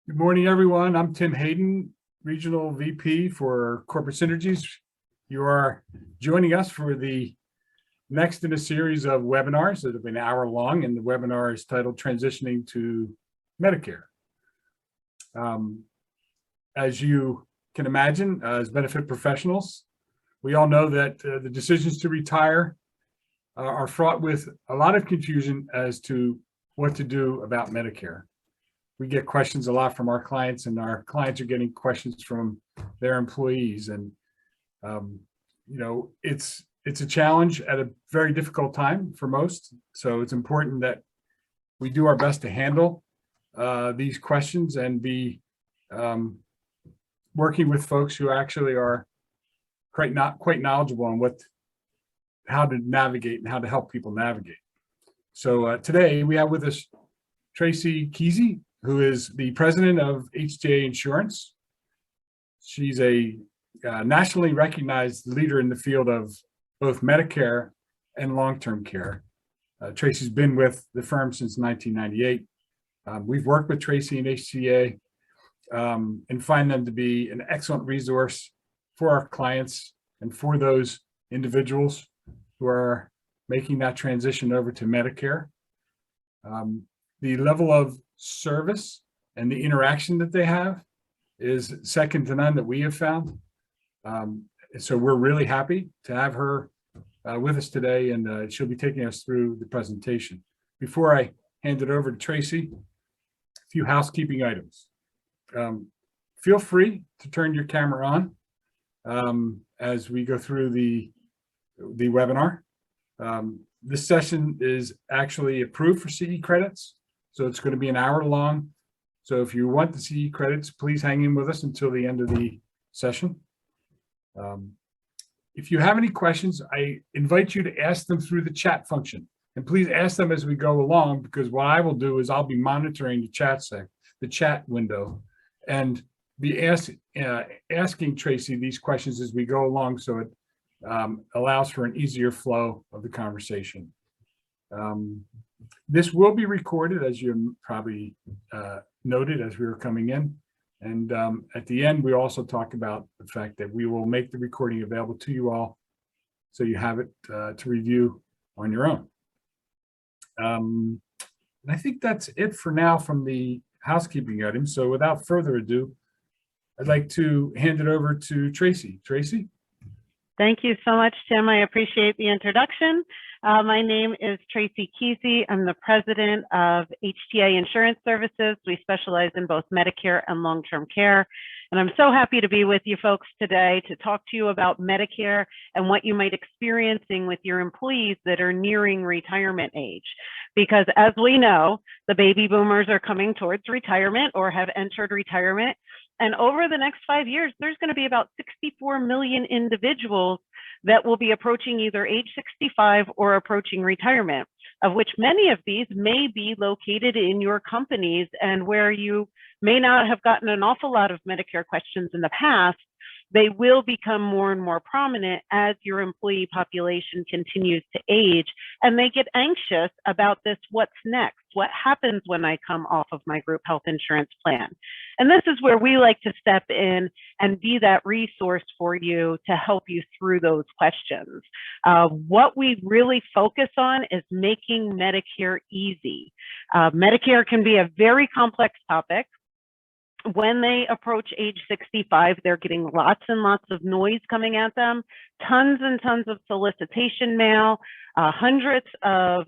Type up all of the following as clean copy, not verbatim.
Good morning, everyone. I'm Tim Hayden, Regional VP for Corporate Synergies. You are joining us for the next in a series of webinars that have been an hour long, and the webinar is titled Transitioning to Medicare. As you can imagine, as benefit professionals, we all know that the decisions to retire are fraught with a lot of confusion as to what to do about Medicare. We get questions a lot from our clients, and our clients are getting questions from their employees. And, it's a challenge at a very difficult time for most. So it's important that we do our best to handle these questions and be working with folks who actually are quite knowledgeable on how to navigate and how to help people navigate. So today we have with us Tracey Keesey, who is the president of HTA Insurance. She's a nationally recognized leader in the field of both Medicare and long-term care. Tracey's been with the firm since 1998. We've worked with Tracey and HTA and find them to be an excellent resource for our clients and for those individuals who are making that transition over to Medicare. The level of service and the interaction that they have is second to none that we have found. So we're really happy to have her with us today, and she'll be taking us through the presentation. Before I hand it over to Tracey, a few housekeeping items. Feel free to turn your camera on as we go through the webinar. This session is actually approved for CE credits, so it's going to be an hour long. So if you want the CE credits, please hang in with us until the end of the session. If you have any questions, I invite you to ask them through the chat function. And please ask them as we go along, because what I will do is I'll be monitoring the chat window, and be asking Tracey these questions as we go along, so it allows for an easier flow of the conversation. This will be recorded, as you probably noted as we were coming in. And at the end, we also talk about the fact that we will make the recording available to you all, so you have it to review on your own. And I think that's it for now from the housekeeping items. So without further ado, I'd like to hand it over to Tracey. Tracey? Thank you so much, Tim. I appreciate the introduction. My name is Tracey Keesey. I'm the president of HTA Insurance Services. We specialize in both Medicare and long-term care. And I'm so happy to be with you folks today to talk to you about Medicare and what you might be experiencing with your employees that are nearing retirement age. Because as we know, the baby boomers are coming towards retirement or have entered retirement. And over the next 5 years, there's going to be about 64 million individuals that will be approaching either age 65 or approaching retirement, of which many of these may be located in your companies, and where you may not have gotten an awful lot of Medicare questions in the past, they will become more and more prominent as your employee population continues to age, and they get anxious about this, what's next? What happens when I come off of my group health insurance plan? And this is where we like to step in and be that resource for you to help you through those questions. What we really focus on is making Medicare easy. Medicare can be a very complex topic. When they approach age 65, they're getting lots and lots of noise coming at them, tons and tons of solicitation mail, hundreds of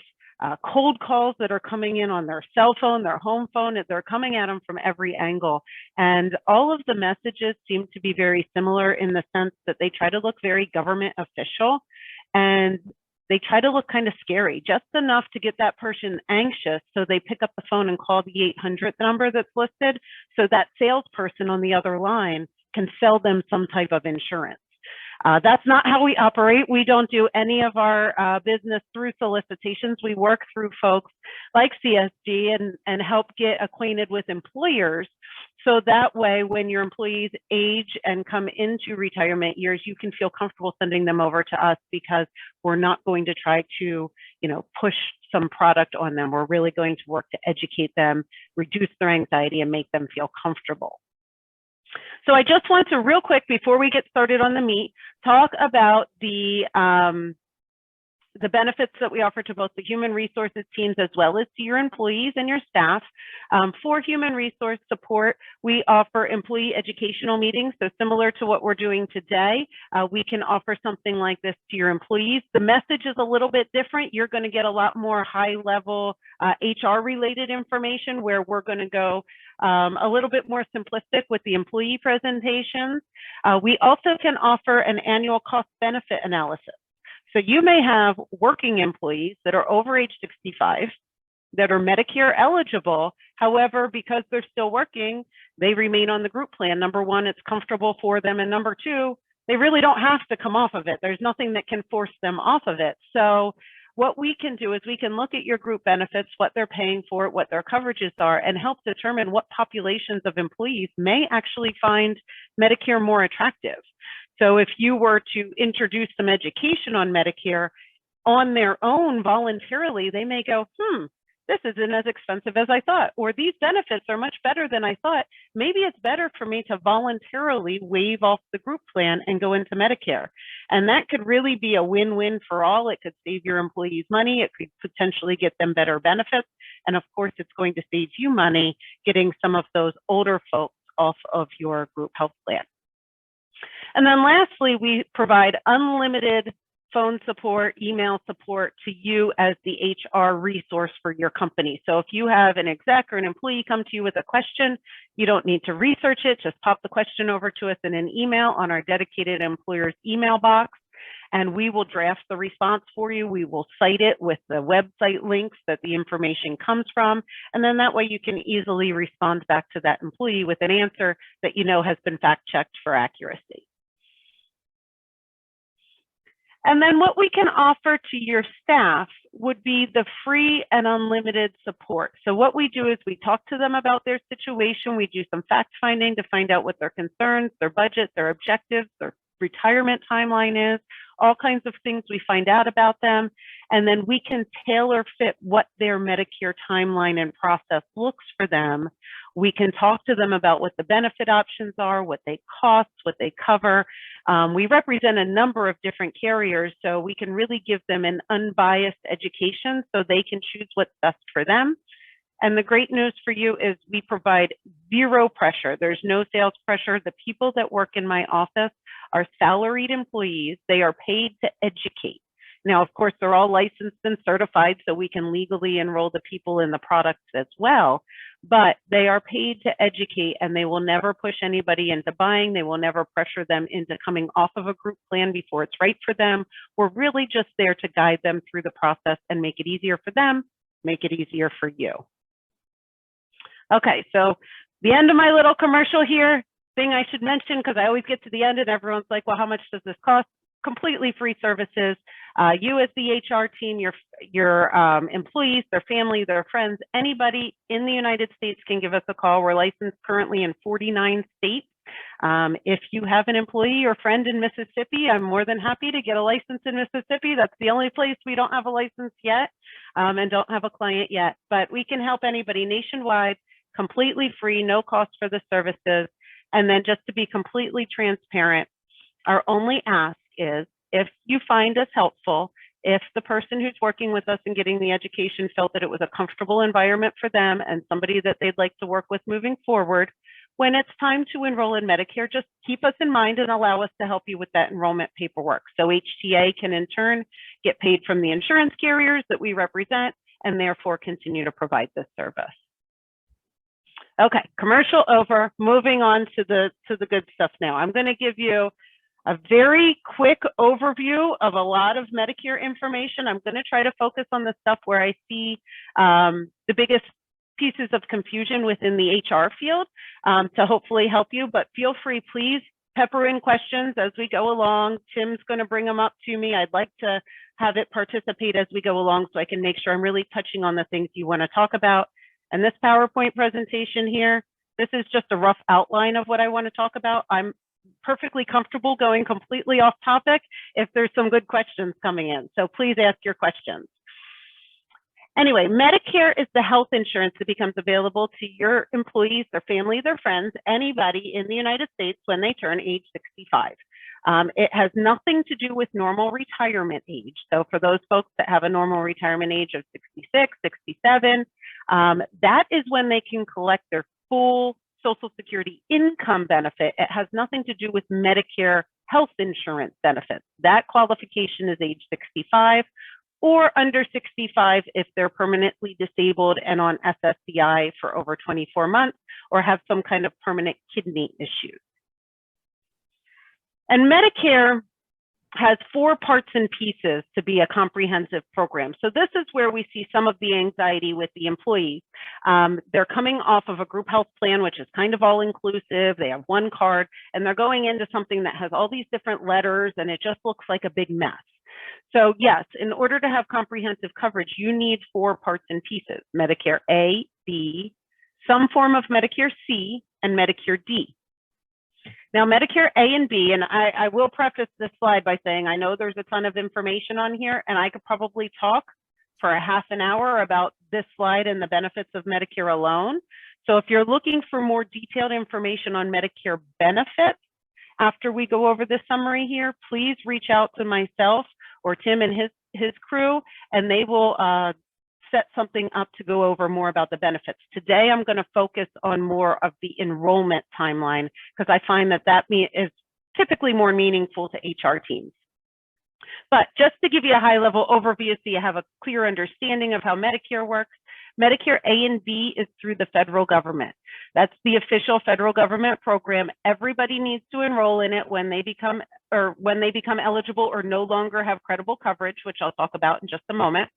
cold calls that are coming in on their cell phone, their home phone. They're coming at them from every angle. And all of the messages seem to be very similar in the sense that they try to look very government official, and they try to look kind of scary, just enough to get that person anxious, so they pick up the phone and call the 800 number that's listed, so that salesperson on the other line can sell them some type of insurance. That's not how we operate. We don't do any of our business through solicitations. We work through folks like CSG and help get acquainted with employers. So that way, when your employees age and come into retirement years, you can feel comfortable sending them over to us, because we're not going to try to, push some product on them. We're really going to work to educate them, reduce their anxiety, and make them feel comfortable. So I just want to real quick, before we get started on the meat, talk about the benefits that we offer to both the human resources teams as well as to your employees and your staff. For human resource support, we offer employee educational meetings. So similar to what we're doing today, we can offer something like this to your employees. The message is a little bit different. You're going to get a lot more high-level HR related information, where we're going to go a little bit more simplistic with the employee presentations. We also can offer an annual cost benefit analysis. So you may have working employees that are over age 65 that are Medicare eligible. However, because they're still working, they remain on the group plan. Number one, it's comfortable for them. And number two, they really don't have to come off of it. There's nothing that can force them off of it. So what we can do is we can look at your group benefits, what they're paying for, what their coverages are, and help determine what populations of employees may actually find Medicare more attractive. So if you were to introduce some education on Medicare on their own voluntarily, they may go, this isn't as expensive as I thought, or these benefits are much better than I thought. Maybe it's better for me to voluntarily waive off the group plan and go into Medicare. And that could really be a win-win for all. It could save your employees money. It could potentially get them better benefits. And of course, it's going to save you money getting some of those older folks off of your group health plan. And then lastly, we provide unlimited phone support, email support to you as the HR resource for your company. So if you have an exec or an employee come to you with a question, you don't need to research it. Just pop the question over to us in an email on our dedicated employer's email box, and we will draft the response for you. We will cite it with the website links that the information comes from. And then that way you can easily respond back to that employee with an answer that you know has been fact-checked for accuracy. And then what we can offer to your staff would be the free and unlimited support. So what we do is we talk to them about their situation. We do some fact finding to find out what their concerns, their budget, their objectives, their retirement timeline is, all kinds of things we find out about them. And then we can tailor fit what their Medicare timeline and process looks for them. We can talk to them about what the benefit options are, what they cost, what they cover. We represent a number of different carriers, so we can really give them an unbiased education so they can choose what's best for them. And the great news for you is we provide zero pressure. There's no sales pressure. The people that work in my office are salaried employees. They are paid to educate. Now, of course, they're all licensed and certified, so we can legally enroll the people in the products as well. But they are paid to educate, and they will never push anybody into buying. They will never pressure them into coming off of a group plan before it's right for them. We're really just there to guide them through the process and make it easier for them, make it easier for you. Okay, so the end of my little commercial here, thing I should mention, because I always get to the end and everyone's like, well, how much does this cost? Completely free services. You as the HR team, your employees, their family, their friends, anybody in the United States can give us a call. We're licensed currently in 49 states. If you have an employee or friend in Mississippi, I'm more than happy to get a license in Mississippi. That's the only place we don't have a license yet and don't have a client yet. But we can help anybody nationwide, completely free, no cost for the services. And then just to be completely transparent, our only ask is if you find us helpful, if the person who's working with us and getting the education felt that it was a comfortable environment for them and somebody that they'd like to work with moving forward, when it's time to enroll in Medicare, just keep us in mind and allow us to help you with that enrollment paperwork. So HTA can in turn get paid from the insurance carriers that we represent and therefore continue to provide this service. Okay, commercial over, moving on to the good stuff now. I'm going to give you a very quick overview of a lot of Medicare information. I'm going to try to focus on the stuff where I see the biggest pieces of confusion within the HR field to hopefully help you, but feel free, please pepper in questions as we go along. Tim's going to bring them up to me. I'd like to have it participate as we go along so I can make sure I'm really touching on the things you want to talk about. And this PowerPoint presentation here, this is just a rough outline of what I want to talk about. I'm perfectly comfortable going completely off topic if there's some good questions coming in. So please ask your questions. Anyway, Medicare is the health insurance that becomes available to your employees, their family, their friends, anybody in the United States when they turn age 65. It has nothing to do with normal retirement age. So for those folks that have a normal retirement age of 66, 67, that is when they can collect their full Social Security income benefit. It has nothing to do with Medicare health insurance benefits. That qualification is age 65 or under 65 if they're permanently disabled and on SSDI for over 24 months or have some kind of permanent kidney issues. And Medicare has 4 parts and pieces to be a comprehensive program. So this is where we see some of the anxiety with the employees. They're coming off of a group health plan, which is kind of all inclusive. They have one card and they're going into something that has all these different letters and it just looks like a big mess. So yes, in order to have comprehensive coverage, you need 4 parts and pieces: Medicare A, B, some form of Medicare C, and Medicare D. Now, Medicare A and B, and I will preface this slide by saying I know there's a ton of information on here, and I could probably talk for a half an hour about this slide and the benefits of Medicare alone. So if you're looking for more detailed information on Medicare benefits, after we go over this summary here, please reach out to myself or Tim and his crew, and they will set something up to go over more about the benefits. Today, I'm going to focus on more of the enrollment timeline because I find that is typically more meaningful to HR teams. But just to give you a high-level overview so you have a clear understanding of how Medicare works, Medicare A and B is through the federal government. That's the official federal government program. Everybody needs to enroll in it when they become eligible or no longer have credible coverage, which I'll talk about in just a moment.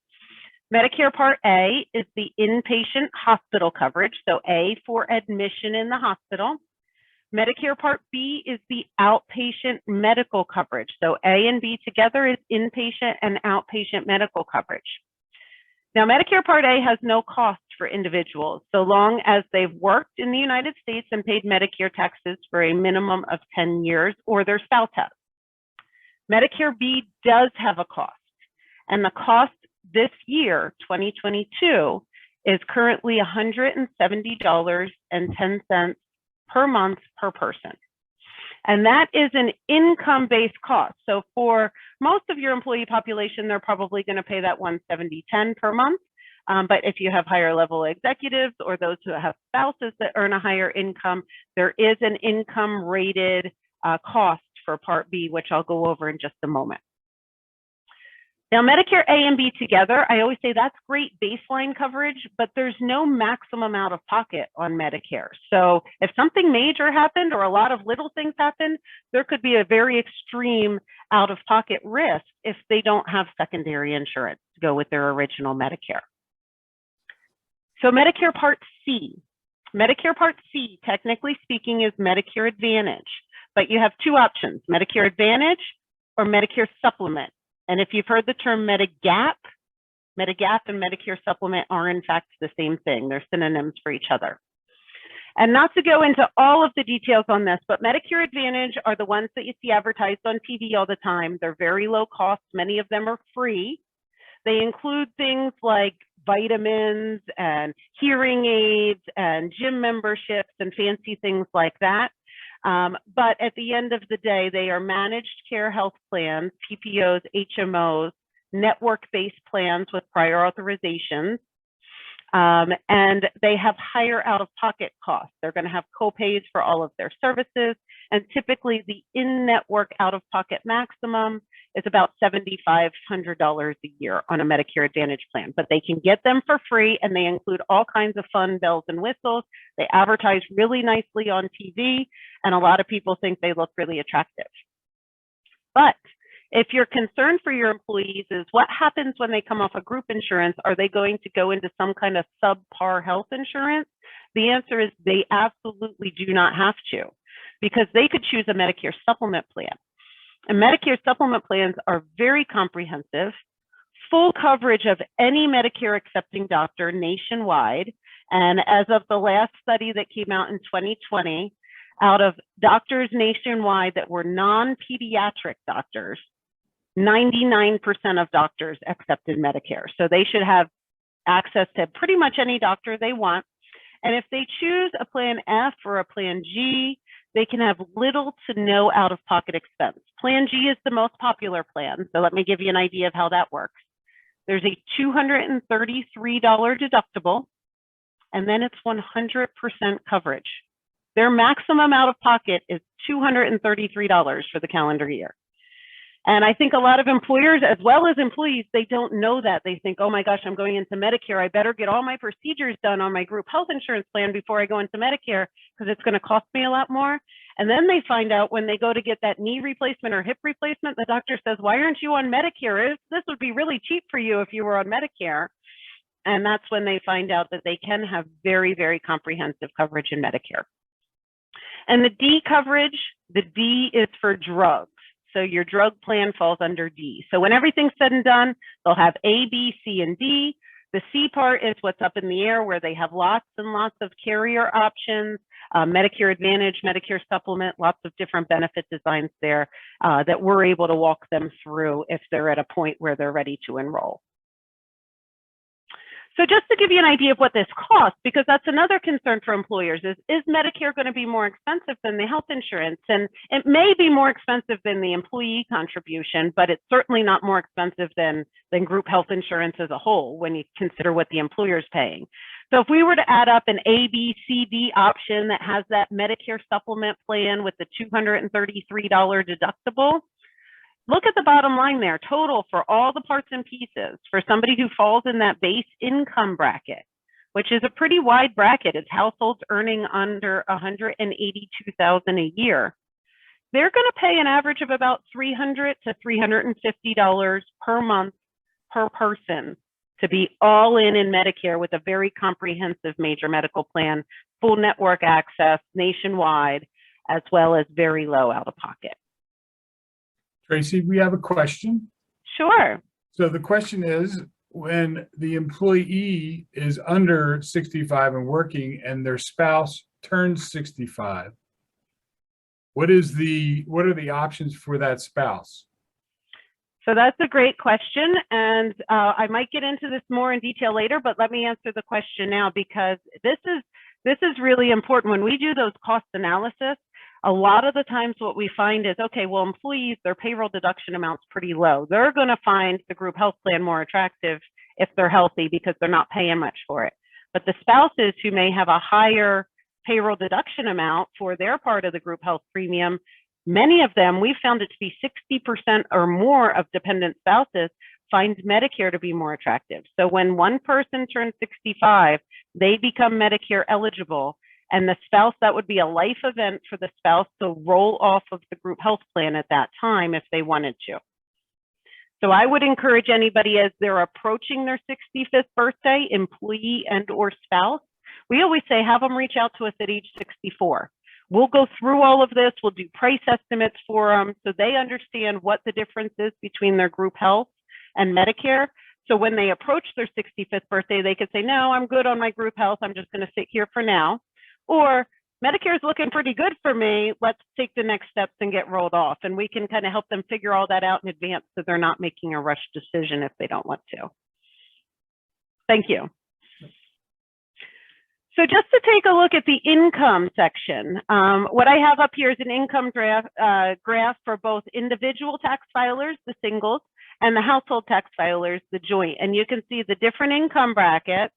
Medicare Part A is the inpatient hospital coverage, so A for admission in the hospital. Medicare Part B is the outpatient medical coverage, so A and B together is inpatient and outpatient medical coverage. Now, Medicare Part A has no cost for individuals, so long as they've worked in the United States and paid Medicare taxes for a minimum of 10 years or their spouse has. Medicare B does have a cost, and the cost this year, 2022, is currently $170.10 per month per person. And that is an income-based cost. So for most of your employee population, they're probably going to pay that $170.10 per month. But if you have higher level executives or those who have spouses that earn a higher income, there is an income rated cost for Part B, which I'll go over in just a moment. Now, Medicare A and B together, I always say that's great baseline coverage, but there's no maximum out of pocket on Medicare. So if something major happened or a lot of little things happened, there could be a very extreme out of pocket risk if they don't have secondary insurance to go with their original Medicare. So Medicare Part C. Medicare Part C, technically speaking, is Medicare Advantage, but you have 2 options, Medicare Advantage or Medicare Supplement. And if you've heard the term Medigap and Medicare Supplement are in fact the same thing. They're synonyms for each other. And not to go into all of the details on this, but Medicare Advantage are the ones that you see advertised on TV all the time. They're very low cost. Many of them are free. They include things like vitamins and hearing aids and gym memberships and fancy things like that. But at the end of the day, they are managed care health plans, PPOs, HMOs, network-based plans with prior authorizations, and they have higher out-of-pocket costs. They're going to have copays for all of their services, and typically the in-network out-of-pocket maximum is about $7,500 a year on a Medicare Advantage plan, but they can get them for free, and they include all kinds of fun bells and whistles. They advertise really nicely on TV, and a lot of people think they look really attractive. But if your concern for your employees is what happens when they come off a group insurance, are they going to go into some kind of subpar health insurance? The answer is they absolutely do not have to, because they could choose a Medicare supplement plan. And Medicare supplement plans are very comprehensive, full coverage of any Medicare accepting doctor nationwide. And as of the last study that came out in 2020, out of doctors nationwide that were non-pediatric doctors, 99% of doctors accepted Medicare. So they should have access to pretty much any doctor they want. And if they choose a Plan F or a Plan G, they can have little to no out-of-pocket expense. Plan G is the most popular plan, so let me give you an idea of how that works. There's a $233 deductible, and then it's 100% coverage. Their maximum out-of-pocket is $233 for the calendar year. And I think a lot of employers, as well as employees, they don't know that. They think, oh my gosh, I'm going into Medicare. I better get all my procedures done on my group health insurance plan before I go into Medicare because it's going to cost me a lot more. And then they find out when they go to get that knee replacement or hip replacement, the doctor says, why aren't you on Medicare? This would be really cheap for you if you were on Medicare. And that's when they find out that they can have very, very comprehensive coverage in Medicare. And the D coverage, the D is for drugs. So your drug plan falls under D. So when everything's said and done, they'll have A, B, C, and D. The C part is what's up in the air, where they have lots and lots of carrier options, Medicare Advantage, Medicare Supplement, lots of different benefit designs there that we're able to walk them through if they're at a point where they're ready to enroll. So just to give you an idea of what this costs, because that's another concern for employers, is Medicare going to be more expensive than the health insurance? And it may be more expensive than the employee contribution, but it's certainly not more expensive than group health insurance as a whole when you consider what the employer is paying. So if we were to add up an A, B, C, D option that has that Medicare supplement plan with the $233 deductible, look at the bottom line there, total for all the parts and pieces for somebody who falls in that base income bracket, which is a pretty wide bracket. It's households earning under $182,000 a year. They're going to pay an average of about $300 to $350 per month per person to be all in Medicare with a very comprehensive major medical plan, full network access nationwide, as well as very low out of pocket. Tracey, we have a question. Sure. So the question is, when the employee is under 65 and working and their spouse turns 65, what are the options for that spouse? So that's a great question. And I might get into this more in detail later, but let me answer the question now, because this is really important. When we do those cost analysis, a lot of the times what we find is, okay, well, employees, their payroll deduction amount's pretty low. They're going to find the group health plan more attractive if they're healthy because they're not paying much for it. But the spouses who may have a higher payroll deduction amount for their part of the group health premium, many of them, we've found it to be 60% or more of dependent spouses find Medicare to be more attractive. So when one person turns 65, they become Medicare eligible. And the spouse, that would be a life event for the spouse to roll off of the group health plan at that time if they wanted to. So I would encourage anybody as they're approaching their 65th birthday, employee and or spouse, we always say have them reach out to us at age 64. We'll go through all of this. We'll do price estimates for them so they understand what the difference is between their group health and Medicare. So when they approach their 65th birthday, they could say, no, I'm good on my group health. I'm just going to sit here for now. Or Medicare is looking pretty good for me. Let's take the next steps and get rolled off. And we can kind of help them figure all that out in advance so they're not making a rush decision if they don't want to. Thank you. So just to take a look at the income section, what I have up here is an income graph for both individual tax filers, the singles, and the household tax filers, the joint. And you can see the different income brackets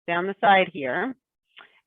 down the side here,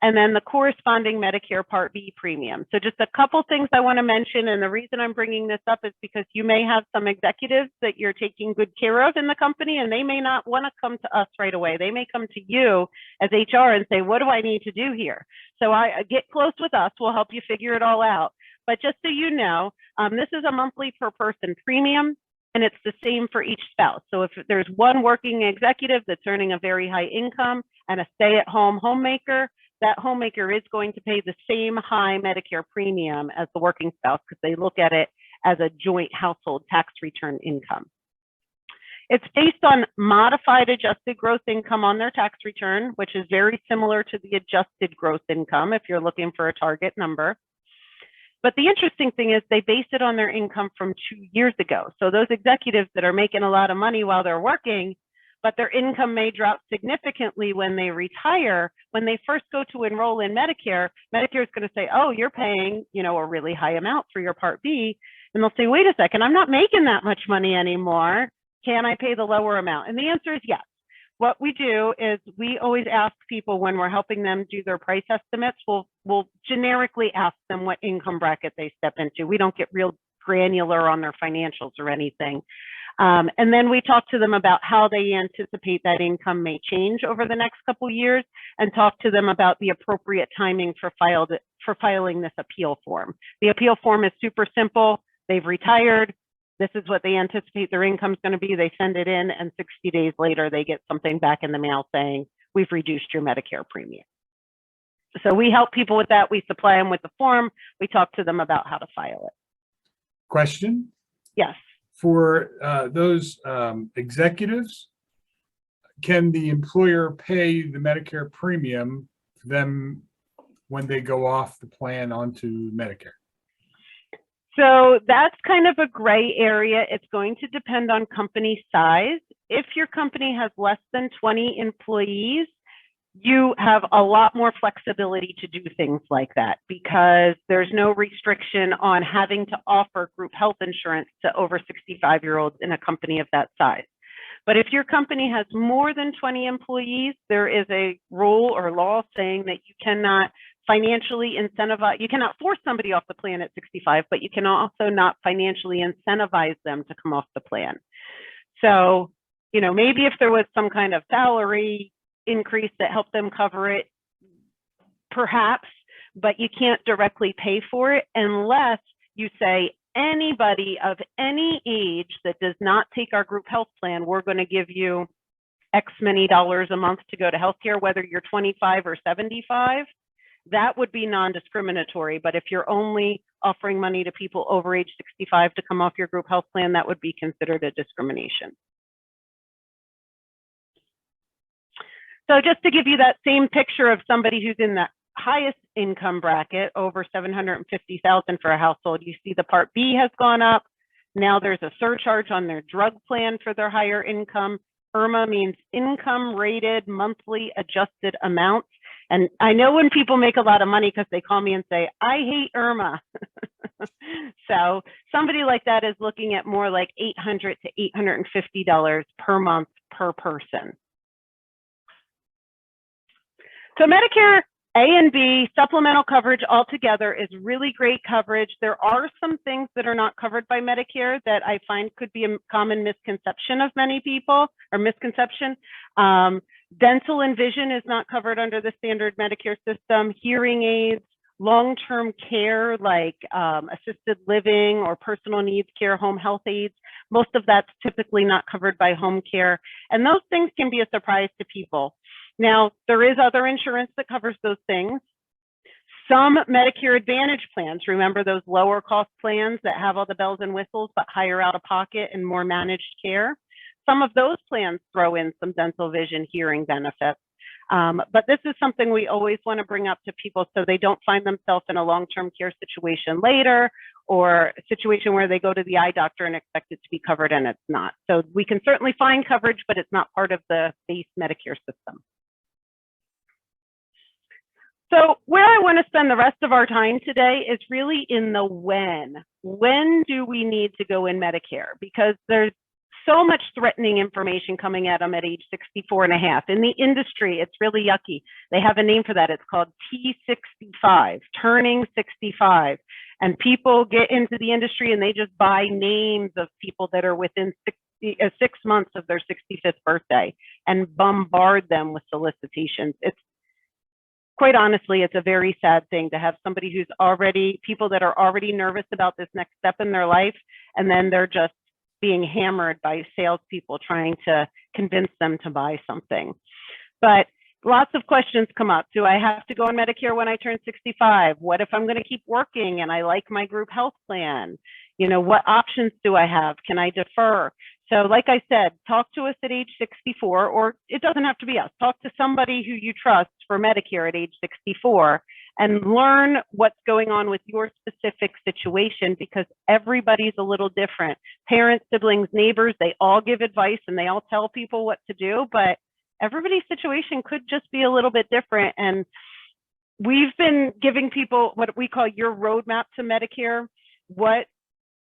and then the corresponding Medicare Part B premium. So just a couple things I want to mention, and the reason I'm bringing this up is because you may have some executives that you're taking good care of in the company, and they may not want to come to us right away. They may come to you as HR and say, what do I need to do here? So I get close with us. We'll help you figure it all out. But just so you know, this is a monthly per person premium, and it's the same for each spouse. So if there's one working executive that's earning a very high income and a stay-at-home homemaker, that homemaker is going to pay the same high Medicare premium as the working spouse because they look at it as a joint household tax return income. It's based on modified adjusted gross income on their tax return, which is very similar to the adjusted gross income if you're looking for a target number. But the interesting thing is they base it on their income from 2 years ago. So those executives that are making a lot of money while they're working, but their income may drop significantly when they retire. When they first go to enroll in Medicare, Medicare is going to say, oh, you're paying, a really high amount for your Part B. And they'll say, wait a second, I'm not making that much money anymore. Can I pay the lower amount? And the answer is yes. What we do is we always ask people when we're helping them do their price estimates, we'll generically ask them what income bracket they step into. We don't get real granular on their financials or anything. And then we talk to them about how they anticipate that income may change over the next couple years, and talk to them about the appropriate timing for filing this appeal form. The appeal form is super simple. They've retired. This is what they anticipate their income is going to be. They send it in, and 60 days later, they get something back in the mail saying, we've reduced your Medicare premium. So we help people with that. We supply them with the form. We talk to them about how to file it. Question? Yes. For those executives, can the employer pay the Medicare premium for them when they go off the plan onto Medicare? So that's kind of a gray area. It's going to depend on company size. If your company has less than 20 employees, you have a lot more flexibility to do things like that, because there's no restriction on having to offer group health insurance to over 65-year-olds in a company of that size. But if your company has more than 20 employees, there is a rule or law saying that you cannot financially incentivize, you cannot force somebody off the plan at 65, but you can also not financially incentivize them to come off the plan. So, maybe if there was some kind of salary increase that helped them cover it, perhaps, but you can't directly pay for it unless you say, anybody of any age that does not take our group health plan, we're going to give you X many dollars a month to go to healthcare, whether you're 25 or 75. That would be non-discriminatory. But if you're only offering money to people over age 65 to come off your group health plan, that would be considered a discrimination. So just to give you that same picture of somebody who's in the highest income bracket, over $750,000 for a household, you see the Part B has gone up. Now there's a surcharge on their drug plan for their higher income. IRMA means income rated monthly adjusted amounts. And I know when people make a lot of money because they call me and say, I hate IRMA. So somebody like that is looking at more like $800 to $850 per month per person. So Medicare A and B supplemental coverage altogether is really great coverage. There are some things that are not covered by Medicare that I find could be a common misconception of many people, or misconception. Dental and vision is not covered under the standard Medicare system. Hearing aids, long-term care like assisted living or personal needs care, home health aides, most of that's typically not covered by home care. And those things can be a surprise to people. Now, there is other insurance that covers those things. Some Medicare Advantage plans, remember those lower cost plans that have all the bells and whistles but higher out of pocket and more managed care? Some of those plans throw in some dental, vision, hearing benefits. But this is something we always want to bring up to people so they don't find themselves in a long-term care situation later, or a situation where they go to the eye doctor and expect it to be covered and it's not. So we can certainly find coverage, but it's not part of the base Medicare system. So where I want to spend the rest of our time today is really in the when. When do we need to go in Medicare? Because there's so much threatening information coming at them at age 64 and a half. In the industry, it's really yucky. They have a name for that. It's called T65, turning 65. And people get into the industry and they just buy names of people that are within 6 months of their 65th birthday and bombard them with solicitations. It's quite honestly, it's a very sad thing to have somebody who's already, people that are already nervous about this next step in their life, and then they're just being hammered by salespeople trying to convince them to buy something. But lots of questions come up. Do I have to go on Medicare when I turn 65? What if I'm going to keep working and I like my group health plan? You know, what options do I have? Can I defer? So like I said, talk to us at age 64, or it doesn't have to be us. Talk to somebody who you trust for Medicare at age 64 and learn what's going on with your specific situation, because everybody's a little different. Parents, siblings, neighbors, they all give advice and they all tell people what to do, but everybody's situation could just be a little bit different. And we've been giving people what we call your roadmap to Medicare, what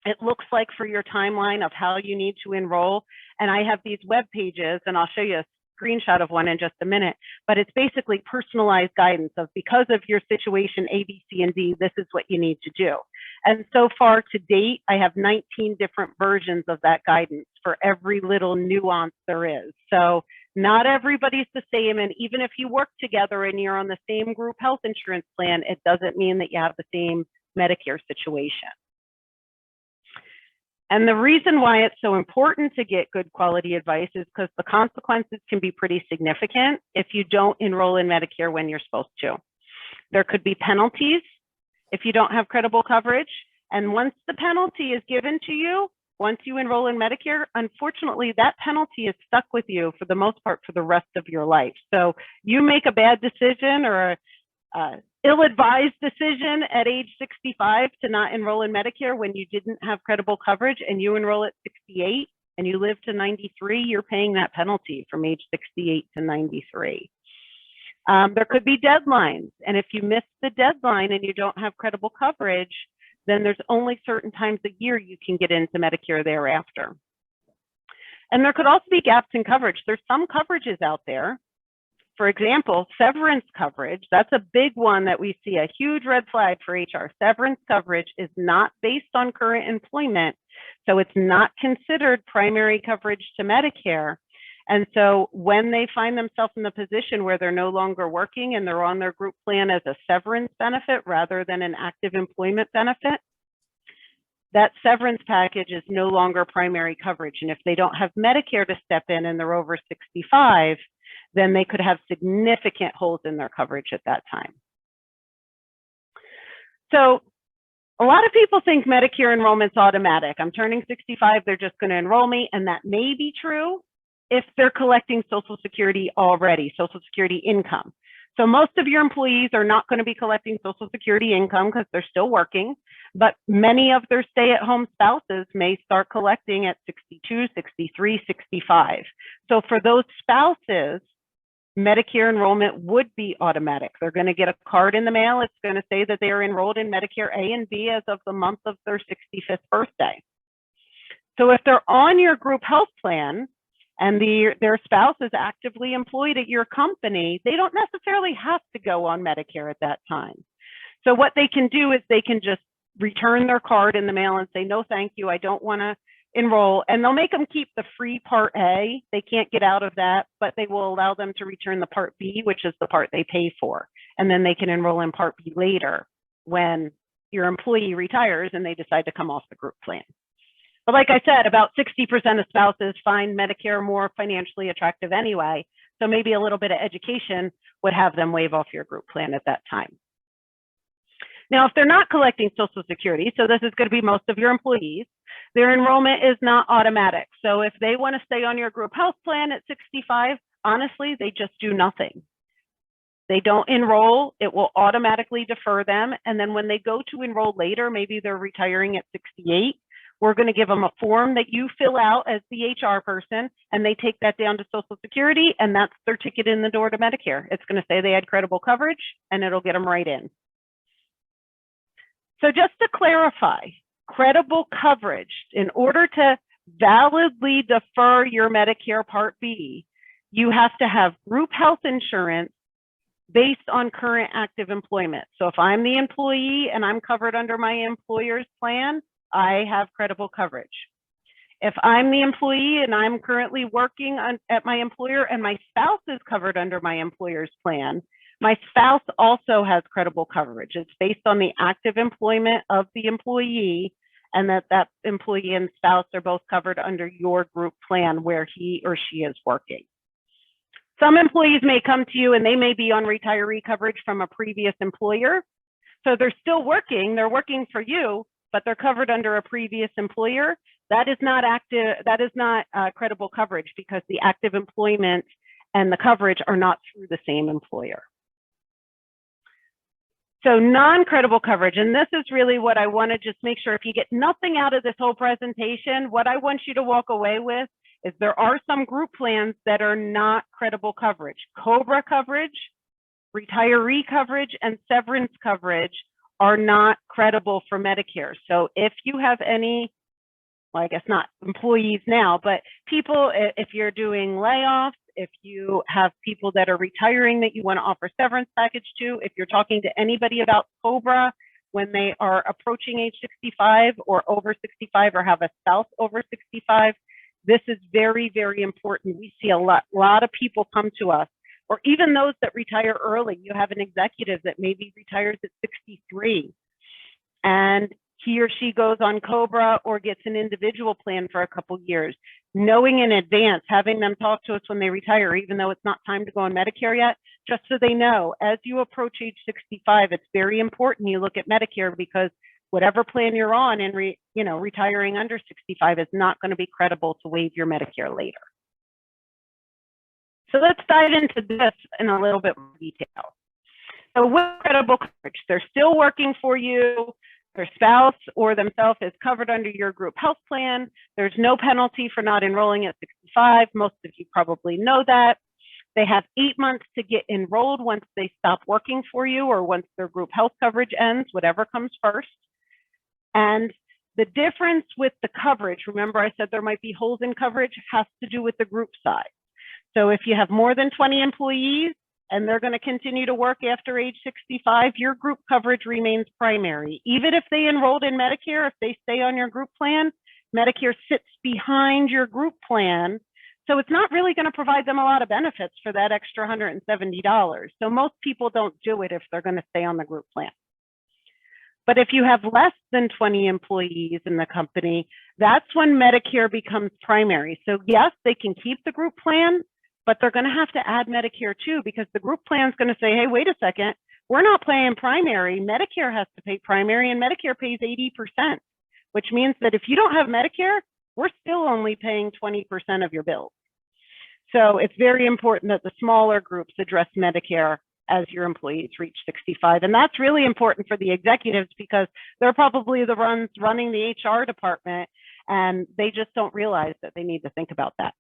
it looks like for your timeline of how you need to enroll. And I have these web pages, and I'll show you a screenshot of one in just a minute, but it's basically personalized guidance of, because of your situation A, B, C, and D, this is what you need to do. And so far to date, I have 19 different versions of that guidance for every little nuance there is. So not everybody's the same. And even if you work together and you're on the same group health insurance plan, it doesn't mean that you have the same Medicare situation. And the reason why it's so important to get good quality advice is because the consequences can be pretty significant if you don't enroll in Medicare when you're supposed to. There could be penalties if you don't have credible coverage. And once the penalty is given to you, once you enroll in Medicare, unfortunately, that penalty is stuck with you for the most part for the rest of your life. So you make a bad decision or a ill-advised decision at age 65 to not enroll in Medicare when you didn't have credible coverage, and you enroll at 68 and you live to 93, you're paying that penalty from age 68 to 93. There could be deadlines, and if you miss the deadline and you don't have credible coverage, then there's only certain times a year you can get into Medicare thereafter. And there could also be gaps in coverage. There's some coverages out there. For example, severance coverage, that's a big one that we see a huge red flag for HR. Severance coverage is not based on current employment, so it's not considered primary coverage to Medicare. And so when they find themselves in the position where they're no longer working and they're on their group plan as a severance benefit rather than an active employment benefit, that severance package is no longer primary coverage. And if they don't have Medicare to step in and they're over 65, then they could have significant holes in their coverage at that time. So a lot of people think Medicare enrollment's automatic. I'm turning 65, they're just going to enroll me, and that may be true if they're collecting Social Security already, Social Security income. So most of your employees are not going to be collecting Social Security income because they're still working, but many of their stay-at-home spouses may start collecting at 62, 63, 65. So for those spouses, Medicare enrollment would be automatic. They're going to get a card in the mail. It's going to say that they are enrolled in Medicare A and B as of the month of their 65th birthday. So if they're on your group health plan and their spouse is actively employed at your company, they don't necessarily have to go on Medicare at that time. So what they can do is they can just return their card in the mail and say, no, thank you, I don't want to enroll. And they'll make them keep the free Part A. They can't get out of that, but they will allow them to return the Part B, which is the part they pay for. And then they can enroll in Part B later when your employee retires and they decide to come off the group plan. But like I said, about 60% of spouses find Medicare more financially attractive anyway. So maybe a little bit of education would have them waive off your group plan at that time. Now, if they're not collecting Social Security, so this is going to be most of your employees, their enrollment is not automatic. So if they want to stay on your group health plan at 65, honestly, they just do nothing. They don't enroll, it will automatically defer them. And then when they go to enroll later, maybe they're retiring at 68, we're going to give them a form that you fill out as the HR person, and they take that down to Social Security, and that's their ticket in the door to Medicare. It's going to say they had credible coverage, and it'll get them right in. So just to clarify, credible coverage, in order to validly defer your Medicare Part B, you have to have group health insurance based on current active employment. So if I'm the employee and I'm covered under my employer's plan, I have credible coverage. If I'm the employee and I'm currently working at my employer and my spouse is covered under my employer's plan, my spouse also has credible coverage. It's based on the active employment of the employee, and that employee and spouse are both covered under your group plan where he or she is working. Some employees may come to you and they may be on retiree coverage from a previous employer. So they're still working, they're working for you, but they're covered under a previous employer. That is not credible coverage because the active employment and the coverage are not through the same employer. So non-credible coverage, and this is really what I want to just make sure, if you get nothing out of this whole presentation, what I want you to walk away with is there are some group plans that are not credible coverage. COBRA coverage, retiree coverage, and severance coverage are not credible for Medicare. So if you have any, well, I guess not employees now, but people, if you're doing layoffs, if you have people that are retiring that you want to offer severance package to, if you're talking to anybody about COBRA when they are approaching age 65 or over 65 or have a spouse over 65, this is very, very important. We see a lot of people come to us, or even those that retire early. You have an executive that maybe retires at 63 and he or she goes on COBRA or gets an individual plan for a couple years. Knowing in advance, having them talk to us when they retire, even though it's not time to go on Medicare yet, just so they know, as you approach age 65, it's very important you look at Medicare, because whatever plan you're on and retiring under 65 is not going to be credible to waive your Medicare later. So let's dive into this in a little bit more detail. So with credible coverage, they're still working for you. Their spouse or themselves is covered under your group health plan. There's no penalty for not enrolling at 65. Most of you probably know that. They have 8 months to get enrolled once they stop working for you or once their group health coverage ends, whatever comes first. And the difference with the coverage, remember I said there might be holes in coverage, has to do with the group size. So if you have more than 20 employees and they're going to continue to work after age 65, your group coverage remains primary. Even if they enrolled in Medicare, if they stay on your group plan, Medicare sits behind your group plan. So it's not really going to provide them a lot of benefits for that extra $170. So most people don't do it if they're going to stay on the group plan. But if you have less than 20 employees in the company, that's when Medicare becomes primary. So yes, they can keep the group plan, but they're going to have to add Medicare too, because the group plan is going to say, hey, wait a second, we're not paying primary. Medicare has to pay primary, and Medicare pays 80%, which means that if you don't have Medicare, we're still only paying 20% of your bills. So it's very important that the smaller groups address Medicare as your employees reach 65. And that's really important for the executives, because they're probably the ones running the HR department, and they just don't realize that they need to think about that.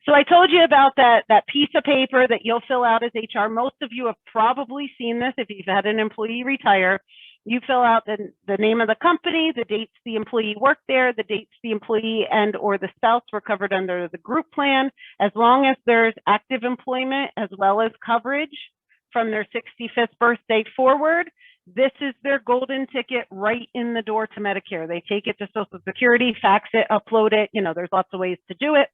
So I told you about that piece of paper that you'll fill out as HR. Most of you have probably seen this if you've had an employee retire. You fill out the name of the company, the dates the employee worked there, the dates the employee and or the spouse were covered under the group plan, as long as there's active employment as well as coverage from their 65th birthday forward. This is their golden ticket right in the door to Medicare. They take it to Social Security, fax it, upload it. There's lots of ways to do it.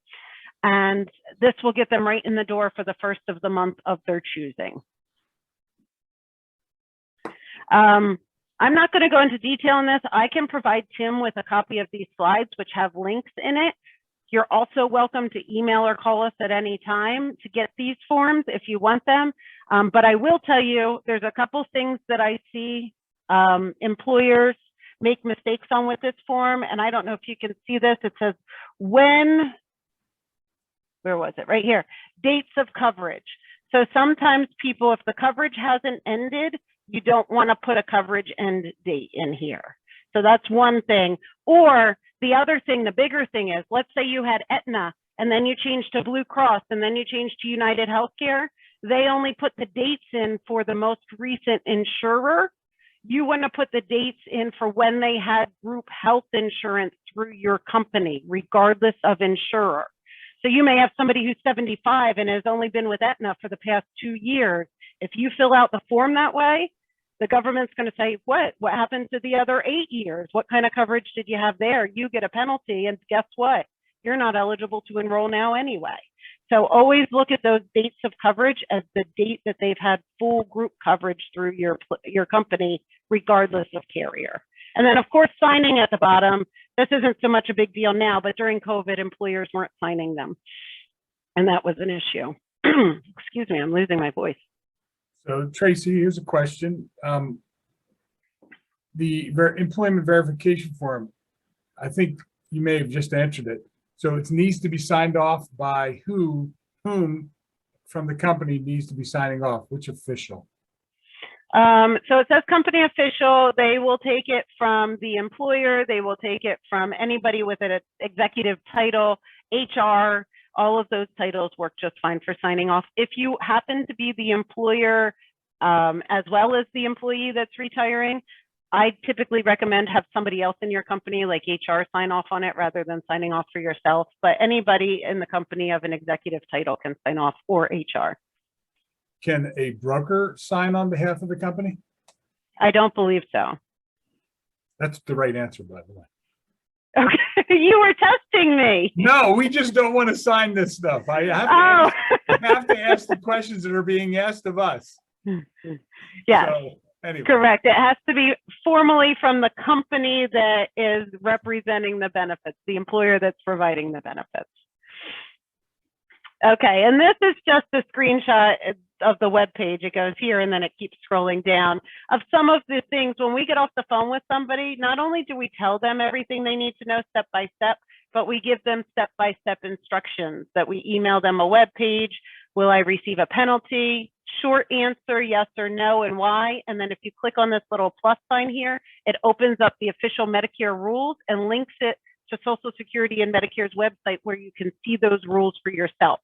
And this will get them right in the door for the first of the month of their choosing. I'm not going to go into detail on this. I can provide Tim with a copy of these slides, which have links in it. You're also welcome to email or call us at any time to get these forms if you want them. But I will tell you, there's a couple things that I see employers make mistakes on with this form. And I don't know if you can see this. It says when, where was it? Right here, dates of coverage. So sometimes people, if the coverage hasn't ended, you don't want to put a coverage end date in here. So that's one thing. Or the other thing, the bigger thing is, let's say you had Aetna and then you changed to Blue Cross and then you changed to United Healthcare. They only put the dates in for the most recent insurer. You want to put the dates in for when they had group health insurance through your company, regardless of insurer. So you may have somebody who's 75 and has only been with Aetna for the past 2 years. If you fill out the form that way, the government's going to say, what happened to the other 8 years? What kind of coverage did you have there? You get a penalty, and guess what? You're not eligible to enroll now anyway. So always look at those dates of coverage as the date that they've had full group coverage through your company, regardless of carrier. And then, of course, signing at the bottom. This isn't so much a big deal now, but during COVID, employers weren't signing them, and that was an issue. Excuse me, I'm losing my voice. So Tracey, here's a question. The employment verification form, I think you may have just answered it. So it needs to be signed off by whom from the company needs to be signing off, which official? So it says company official. They will take it from the employer. They will take it from anybody with an executive title, HR. All of those titles work just fine for signing off. If you happen to be the employer as well as the employee that's retiring, I typically recommend have somebody else in your company, like HR, sign off on it rather than signing off for yourself. But anybody in the company of an executive title can sign off, or HR. Can a broker sign on behalf of the company? I don't believe so. That's the right answer, by the way. Okay, you were testing me. No, we just don't want to sign this stuff. I have to ask the questions that are being asked of us. Yes. So, anyway. Correct. It has to be formally from the company that is representing the benefits, the employer that's providing the benefits. Okay, and this is just a screenshot of the web page. It goes here and then it keeps scrolling down of some of the things. When we get off the phone with somebody, not only do we tell them everything they need to know step by step, but we give them step-by-step instructions that we email them a web page. Will I receive a penalty? Short answer, yes or no, and why. And then if you click on this little plus sign here, it opens up the official Medicare rules and links it to Social Security and Medicare's website where you can see those rules for yourself.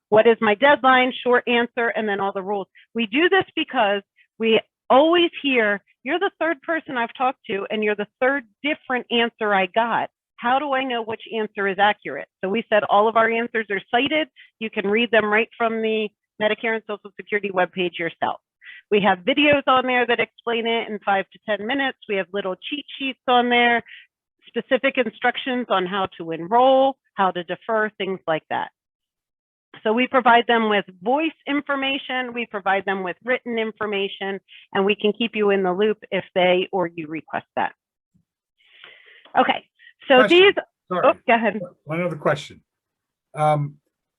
What is my deadline? Short answer, and then all the rules. We do this because we always hear, you're the third person I've talked to, and you're the third different answer I got. How do I know which answer is accurate? So we said all of our answers are cited. You can read them right from the Medicare and Social Security webpage yourself. We have videos on there that explain it in 5 to 10 minutes. We have little cheat sheets on there, specific instructions on how to enroll, how to defer, things like that. So we provide them with voice information, we provide them with written information, and we can keep you in the loop if they or you request that. Okay, so Question. these, Sorry. oh, go ahead. One other question.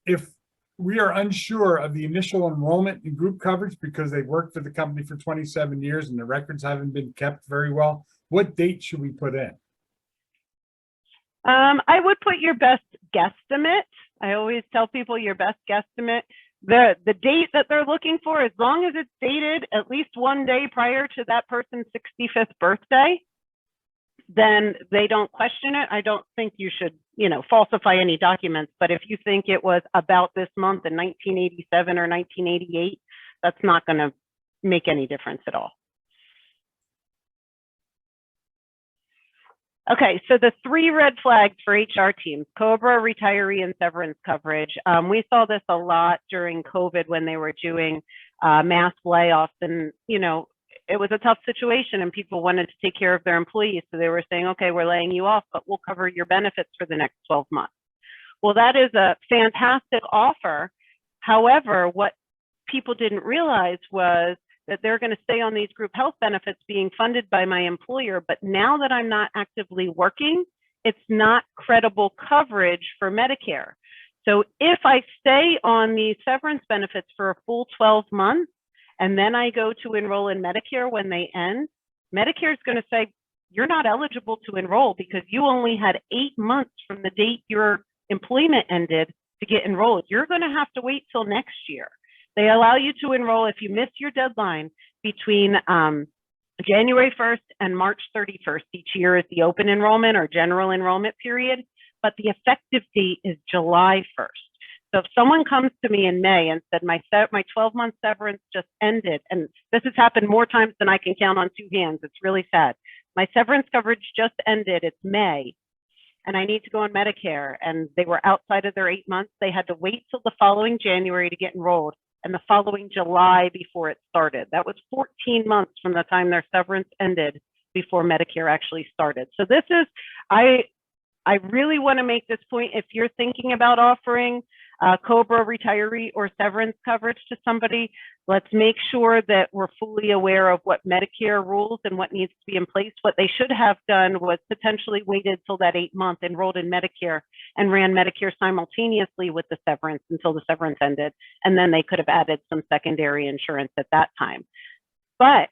If we are unsure of the initial enrollment in group coverage because they've worked for the company for 27 years and the records haven't been kept very well, what date should we put in? I would put your best guesstimate. I always tell people your best guesstimate. The date that they're looking for, as long as it's dated at least one day prior to that person's 65th birthday, then they don't question it. I don't think you should, falsify any documents. But if you think it was about this month in 1987 or 1988, that's not going to make any difference at all. Okay, so the 3 red flags for HR teams: COBRA, retiree, and severance coverage. We saw this a lot during COVID when they were doing mass layoffs, and it was a tough situation and people wanted to take care of their employees. So they were saying, okay, we're laying you off, but we'll cover your benefits for the next 12 months. Well, that is a fantastic offer. However, what people didn't realize was that they're going to stay on these group health benefits being funded by my employer. But now that I'm not actively working, it's not credible coverage for Medicare. So if I stay on the severance benefits for a full 12 months, and then I go to enroll in Medicare when they end, Medicare is going to say, you're not eligible to enroll because you only had 8 months from the date your employment ended to get enrolled. You're going to have to wait till next year. They allow you to enroll if you miss your deadline between January 1st and March 31st. Each year is the open enrollment or general enrollment period, but the effective date is July 1st. So if someone comes to me in May and said, my 12-month severance just ended, and this has happened more times than I can count on 2 hands, it's really sad. My severance coverage just ended, it's May, and I need to go on Medicare, and they were outside of their 8 months, they had to wait till the following January to get enrolled, and the following July before it started. That was 14 months from the time their severance ended before Medicare actually started. So this is, I really want to make this point. If you're thinking about offering COBRA, retiree, or severance coverage to somebody, let's make sure that we're fully aware of what Medicare rules and what needs to be in place. What they should have done was potentially waited till that 8 month, enrolled in Medicare, and ran Medicare simultaneously with the severance until the severance ended. And then they could have added some secondary insurance at that time. But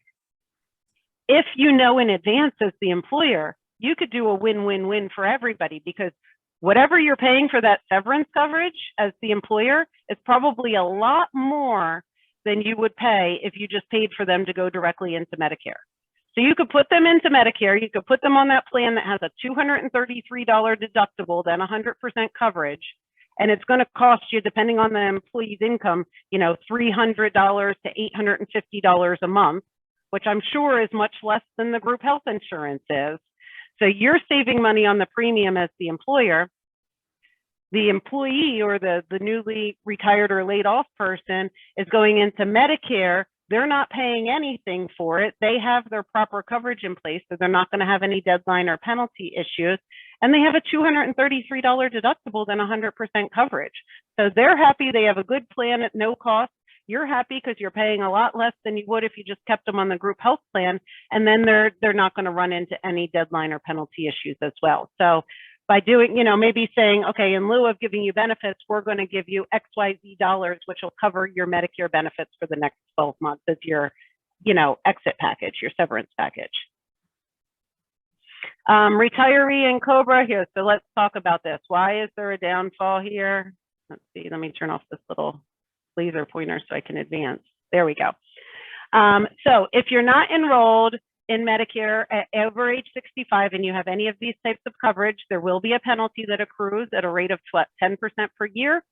if you know in advance as the employer, you could do a win-win-win for everybody, because whatever you're paying for that severance coverage as the employer is probably a lot more than you would pay if you just paid for them to go directly into Medicare. So you could put them into Medicare, you could put them on that plan that has a $233 deductible, then 100% coverage, and it's going to cost you, depending on the employee's income, you know, $300 to $850 a month, which I'm sure is much less than the group health insurance is. So you're saving money on the premium as the employer. The employee or the newly retired or laid off person is going into Medicare. They're not paying anything for it. They have their proper coverage in place, so they're not going to have any deadline or penalty issues. And they have a $233 deductible than 100% coverage. So they're happy. They have a good plan at no cost. You're happy because you're paying a lot less than you would if you just kept them on the group health plan. And then they're not going to run into any deadline or penalty issues as well. So by doing, you know, maybe saying, okay, in lieu of giving you benefits, we're going to give you XYZ dollars, which will cover your Medicare benefits for the next 12 months as your, you know, exit package, your severance package. Retiree and COBRA here. So let's talk about this. Why is there a downfall here? Let's see, let me turn off this little laser pointer so I can advance. There we go. So if you're not enrolled in Medicare at over age 65 and you have any of these types of coverage, there will be a penalty that accrues at a rate of 10% per year.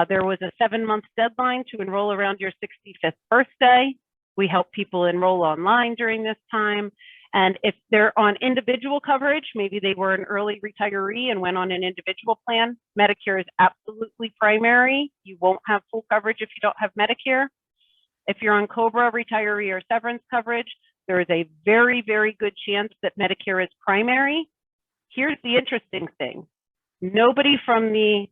There was a 7-month deadline to enroll around your 65th birthday. We help people enroll online during this time. And if they're on individual coverage, maybe they were an early retiree and went on an individual plan, Medicare is absolutely primary. You won't have full coverage if you don't have Medicare. If you're on COBRA, retiree, or severance coverage, there is a very, very good chance that Medicare is primary. Here's the interesting thing. Nobody from the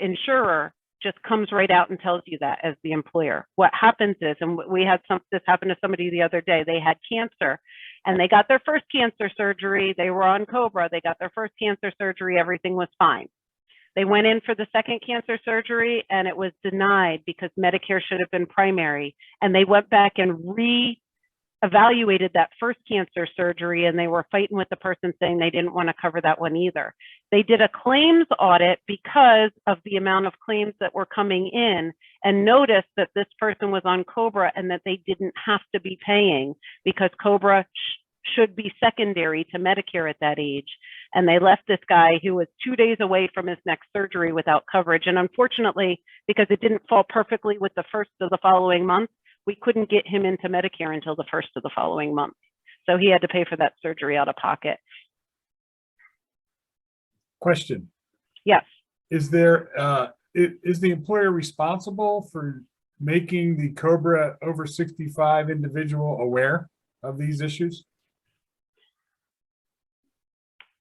insurer just comes right out and tells you that as the employer. What happens is, and we had this happen to somebody the other day, they had cancer and they got their first cancer surgery. They were on COBRA, they got their first cancer surgery, everything was fine. They went in for the second cancer surgery and it was denied because Medicare should have been primary. And they went back and evaluated that first cancer surgery and they were fighting with the person saying they didn't want to cover that one either. They did a claims audit because of the amount of claims that were coming in and noticed that this person was on COBRA and that they didn't have to be paying because COBRA should be secondary to Medicare at that age. And they left this guy who was 2 days away from his next surgery without coverage. And unfortunately, because it didn't fall perfectly with the first of the following month, we couldn't get him into Medicare until the first of the following month. So he had to pay for that surgery out of pocket. Question. Yes. Is there, is the employer responsible for making the COBRA over 65 individual aware of these issues?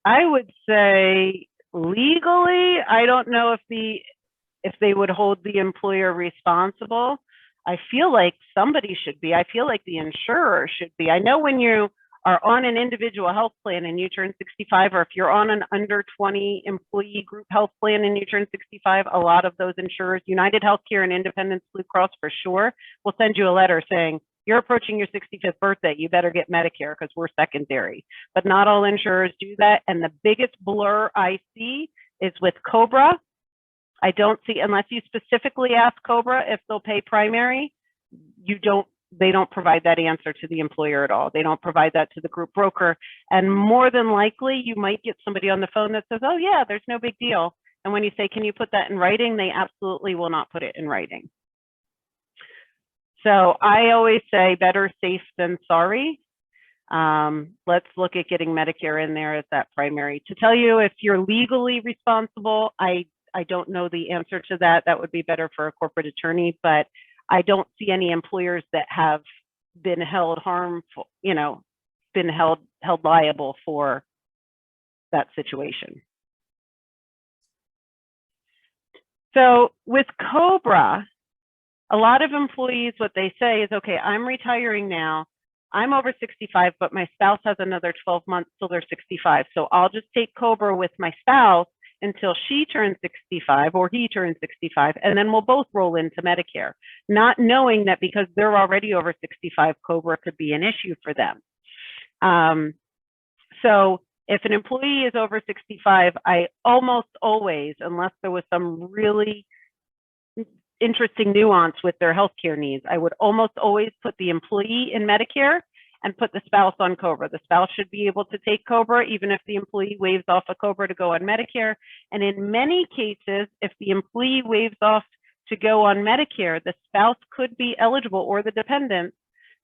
I would say legally, I don't know if they would hold the employer responsible. I feel like somebody should be. I feel like the insurer should be. I know when you are on an individual health plan and you turn 65, or if you're on an under 20 employee group health plan and you turn 65, a lot of those insurers, United Healthcare and Independence Blue Cross for sure, will send you a letter saying, you're approaching your 65th birthday, you better get Medicare because we're secondary. But not all insurers do that. And the biggest blur I see is with COBRA. I don't see, unless you specifically ask COBRA if they'll pay primary, they don't provide that answer to the employer at all. They don't provide that to the group broker. And more than likely, you might get somebody on the phone that says, oh yeah, there's no big deal. And when you say, can you put that in writing? They absolutely will not put it in writing. So I always say better safe than sorry. Let's look at getting Medicare in there as that primary. To tell you if you're legally responsible, I don't know the answer to that. That would be better for a corporate attorney, but I don't see any employers that have been held harmful, been held liable for that situation. So with COBRA, a lot of employees, what they say is, okay, I'm retiring now. I'm over 65, but my spouse has another 12 months till they're 65. So I'll just take COBRA with my spouse until she turns 65 or he turns 65, and then we'll both roll into Medicare, not knowing that because they're already over 65, COBRA could be an issue for them. So if an employee is over 65, I almost always, unless there was some really interesting nuance with their healthcare needs. I would almost always put the employee in Medicare and put the spouse on COBRA. The spouse should be able to take COBRA even if the employee waives off a COBRA to go on Medicare. And in many cases, if the employee waives off to go on Medicare, the spouse could be eligible, or the dependent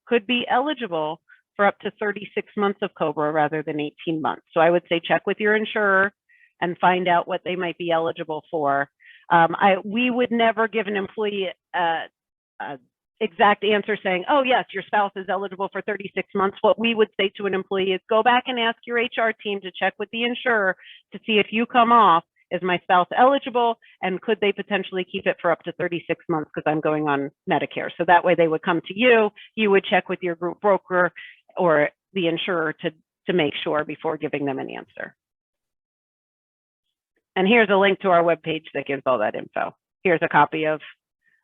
could be eligible for up to 36 months of COBRA rather than 18 months. So I would say check with your insurer and find out what they might be eligible for. We would never give an employee exact answer saying, oh yes, your spouse is eligible for 36 months. What we would say to an employee is go back and ask your HR team to check with the insurer to see if you come off, is my spouse eligible, and could they potentially keep it for up to 36 months because I'm going on Medicare. So that way they would come to you, you would check with your group broker or the insurer to make sure before giving them an answer. And here's a link to our webpage that gives all that info. Here's a copy of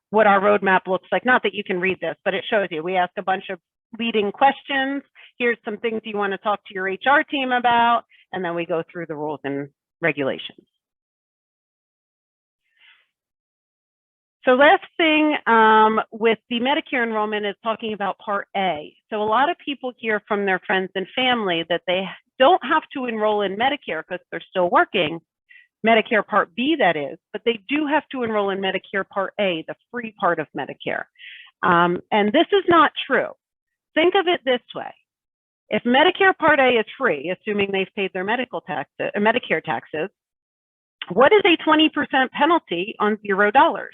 what our roadmap looks like. Not that you can read this, but it shows you. We ask a bunch of leading questions. Here's some things you want to talk to your HR team about, and then we go through the rules and regulations. So last thing with the Medicare enrollment is talking about Part A. So a lot of people hear from their friends and family that they don't have to enroll in Medicare because they're still working, Medicare Part B that is, but they do have to enroll in Medicare Part A, the free part of Medicare. And this is not true. Think of it this way. If Medicare Part A is free, assuming they've paid their Medicare taxes, what is a 20% penalty on $0?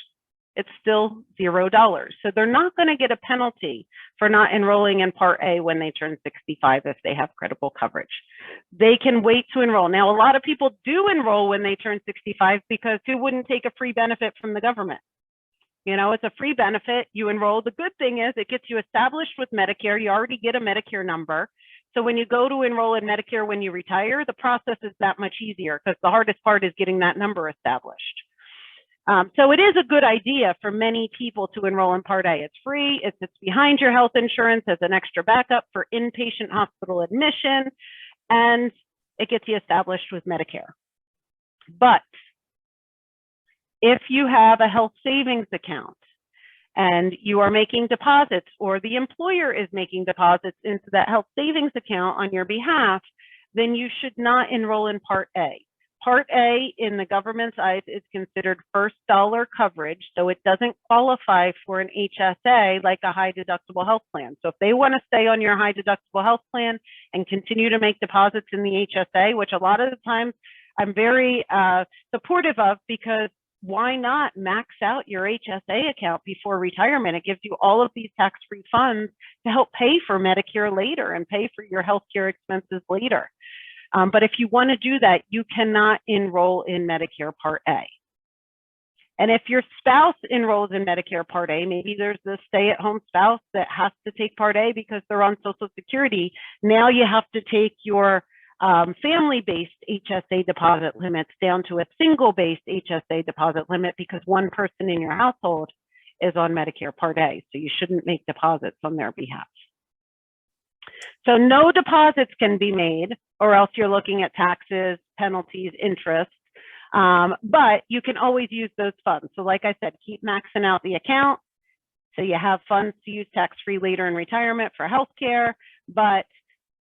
It's still $0. So they're not going to get a penalty for not enrolling in Part A when they turn 65 if they have credible coverage. They can wait to enroll. Now, a lot of people do enroll when they turn 65 because who wouldn't take a free benefit from the government? You know, it's a free benefit. You enroll. The good thing is it gets you established with Medicare. You already get a Medicare number. So when you go to enroll in Medicare when you retire, the process is that much easier because the hardest part is getting that number established. So it is a good idea for many people to enroll in Part A. It's free, it sits behind your health insurance as an extra backup for inpatient hospital admission, and it gets you established with Medicare. But if you have a health savings account and you are making deposits, or the employer is making deposits into that health savings account on your behalf, then you should not enroll in Part A. Part A in the government's eyes is considered first dollar coverage, so it doesn't qualify for an HSA like a high deductible health plan. So if they want to stay on your high deductible health plan and continue to make deposits in the HSA, which a lot of the times I'm very supportive of, because why not max out your HSA account before retirement? It gives you all of these tax-free funds to help pay for Medicare later and pay for your healthcare expenses later. But if you want to do that, you cannot enroll in Medicare Part A. And if your spouse enrolls in Medicare Part A, maybe there's a stay-at-home spouse that has to take Part A because they're on Social Security. Now you have to take your family-based HSA deposit limits down to a single-based HSA deposit limit because one person in your household is on Medicare Part A. So you shouldn't make deposits on their behalf. So no deposits can be made, or else you're looking at taxes, penalties, interest. But you can always use those funds. So like I said, keep maxing out the account so you have funds to use tax-free later in retirement for healthcare. But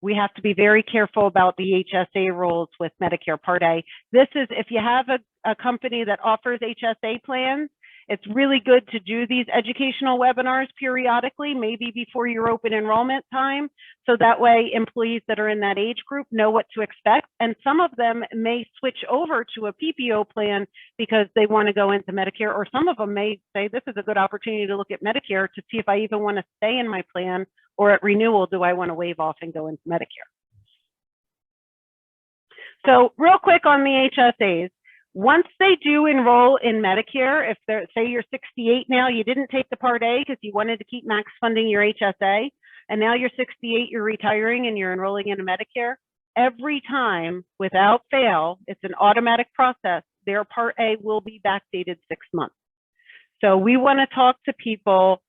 we have to be very careful about the HSA rules with Medicare Part A. This is if you have a company that offers HSA plans, it's really good to do these educational webinars periodically, maybe before your open enrollment time. So that way employees that are in that age group know what to expect. And some of them may switch over to a PPO plan because they want to go into Medicare, or some of them may say, this is a good opportunity to look at Medicare to see if I even want to stay in my plan, or at renewal, do I want to waive off and go into Medicare? So real quick on the HSAs. Once they do enroll in Medicare, if they're, say you're 68 now, you didn't take the Part A because you wanted to keep max funding your HSA, and now you're 68, you're retiring and you're enrolling into Medicare, every time without fail, it's an automatic process, their Part A will be backdated 6 months. So we want to talk to people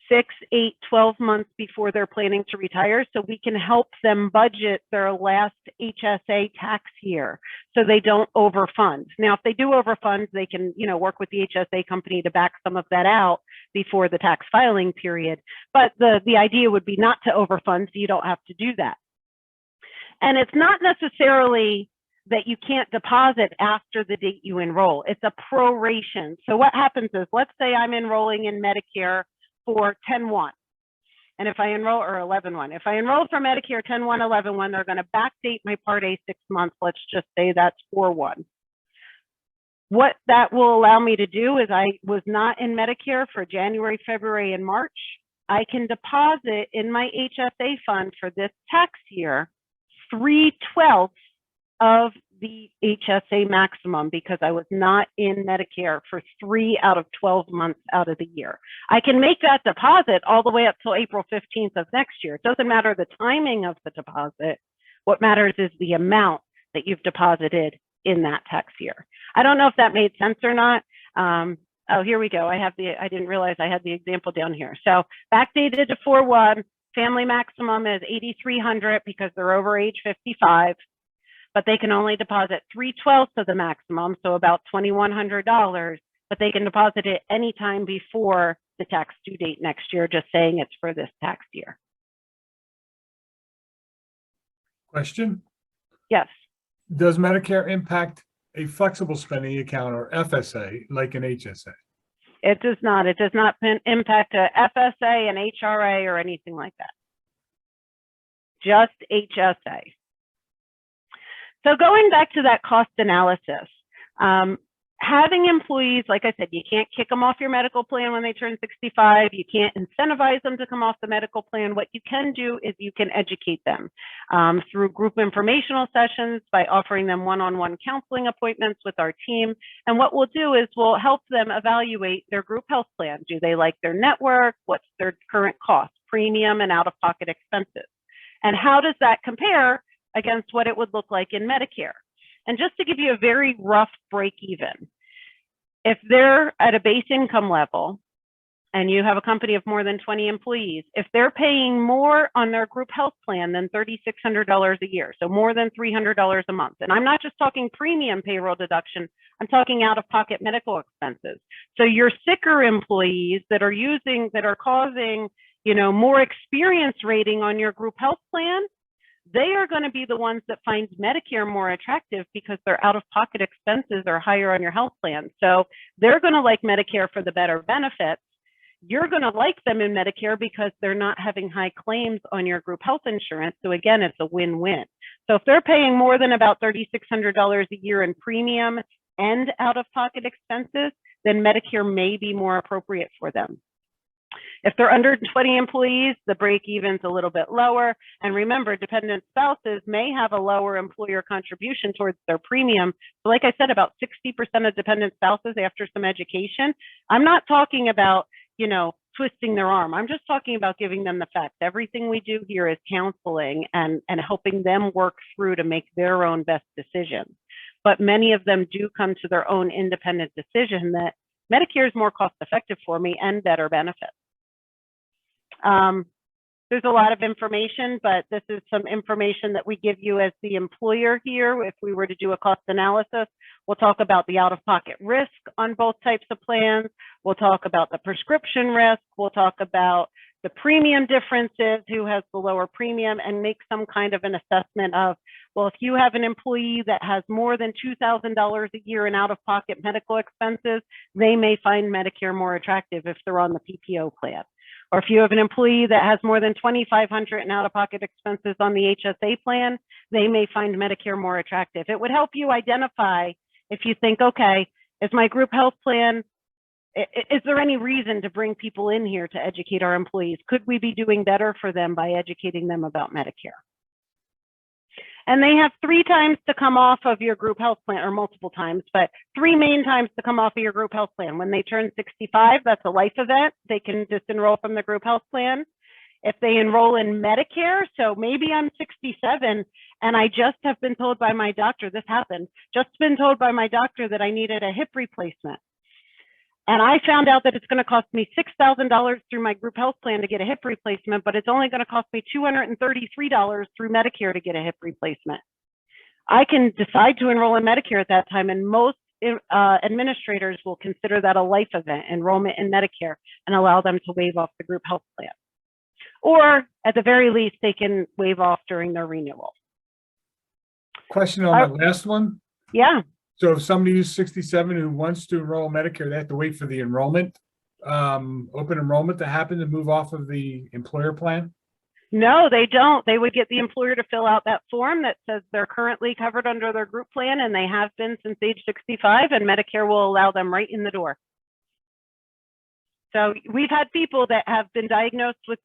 6, 8, 12 months before they're planning to retire, so we can help them budget their last HSA tax year so they don't overfund. Now, if they do overfund, they can, work with the HSA company to back some of that out before the tax filing period. But the idea would be not to overfund, so you don't have to do that. And it's not necessarily that you can't deposit after the date you enroll. It's a proration. So what happens is, let's say I'm enrolling in Medicare for 10/1. And if I enroll, or 11/1, if I enroll for Medicare 10/1, 11/1, they're going to backdate my Part A 6 months. Let's just say that's 4/1. What that will allow me to do is, I was not in Medicare for January, February, and March. I can deposit in my HSA fund for this tax year 3/12 of the HSA maximum, because I was not in Medicare for 3 out of 12 months out of the year. I can make that deposit all the way up till April 15th of next year. It doesn't matter the timing of the deposit. What matters is the amount that you've deposited in that tax year. I don't know if that made sense or not. Oh, here we go. I didn't realize I had the example down here. So backdated to 4/1, family maximum is $8,300 because they're over age 55. But they can only deposit 3/12 of the maximum, so about $2,100, but they can deposit it anytime before the tax due date next year, just saying it's for this tax year. Question? Yes. Does Medicare impact a flexible spending account, or FSA, like an HSA? It does not. It does not impact a FSA, an HRA, or anything like that. Just HSA. So going back to that cost analysis, having employees, like I said, you can't kick them off your medical plan when they turn 65. You can't incentivize them to come off the medical plan. What you can do is you can educate them through group informational sessions, by offering them one-on-one counseling appointments with our team. And what we'll do is we'll help them evaluate their group health plan. Do they like their network? What's their current cost, premium, and out-of-pocket expenses? And how does that compare against what it would look like in Medicare? And just to give you a very rough break even, if they're at a base income level and you have a company of more than 20 employees, if they're paying more on their group health plan than $3,600 a year, so more than $300 a month, and I'm not just talking premium payroll deduction, I'm talking out-of-pocket medical expenses. So your sicker employees that are causing, more experience rating on your group health plan, they are going to be the ones that find Medicare more attractive because their out-of-pocket expenses are higher on your health plan. So they're going to like Medicare for the better benefits. You're going to like them in Medicare because they're not having high claims on your group health insurance. So again, it's a win-win. So if they're paying more than about $3,600 a year in premium and out-of-pocket expenses, then Medicare may be more appropriate for them. If they're under 20 employees, the break even's a little bit lower. And remember, dependent spouses may have a lower employer contribution towards their premium. So like I said, about 60% of dependent spouses after some education. I'm not talking about, twisting their arm. I'm just talking about giving them the facts. Everything we do here is counseling and helping them work through to make their own best decisions. But many of them do come to their own independent decision that Medicare is more cost effective for me and better benefits. There's a lot of information, but this is some information that we give you as the employer here. If we were to do a cost analysis, we'll talk about the out-of-pocket risk on both types of plans. We'll talk about the prescription risk. We'll talk about the premium differences, who has the lower premium, and make some kind of an assessment of, well, if you have an employee that has more than $2,000 a year in out-of-pocket medical expenses, they may find Medicare more attractive if they're on the PPO plan. Or if you have an employee that has more than $2,500 in out-of-pocket expenses on the HSA plan, they may find Medicare more attractive. It would help you identify, if you think, okay, is my group health plan, is there any reason to bring people in here to educate our employees? Could we be doing better for them by educating them about Medicare? And they have 3 times to come off of your group health plan, or multiple times, but 3 main times to come off of your group health plan. When they turn 65, that's a life event. They can disenroll from the group health plan. If they enroll in Medicare, so maybe I'm 67 and I just have been told by my doctor, this happened, just been told by my doctor that I needed a hip replacement. and I found out that it's going to cost me $6,000 through my group health plan to get a hip replacement, but it's only going to cost me $233 through Medicare to get a hip replacement. I can decide to enroll in Medicare at that time, and most administrators will consider that a life event, enrollment in Medicare, and allow them to waive off the group health plan. Or at the very least, they can waive off during their renewal. Question on that last one. Yeah. So if somebody who's 67 who wants to enroll in Medicare, they have to wait for the enrollment, open enrollment to happen to move off of the employer plan? No, they don't. They would get the employer to fill out that form that says they're currently covered under their group plan and they have been since age 65, and Medicare will allow them right in the door. So we've had people that have been diagnosed with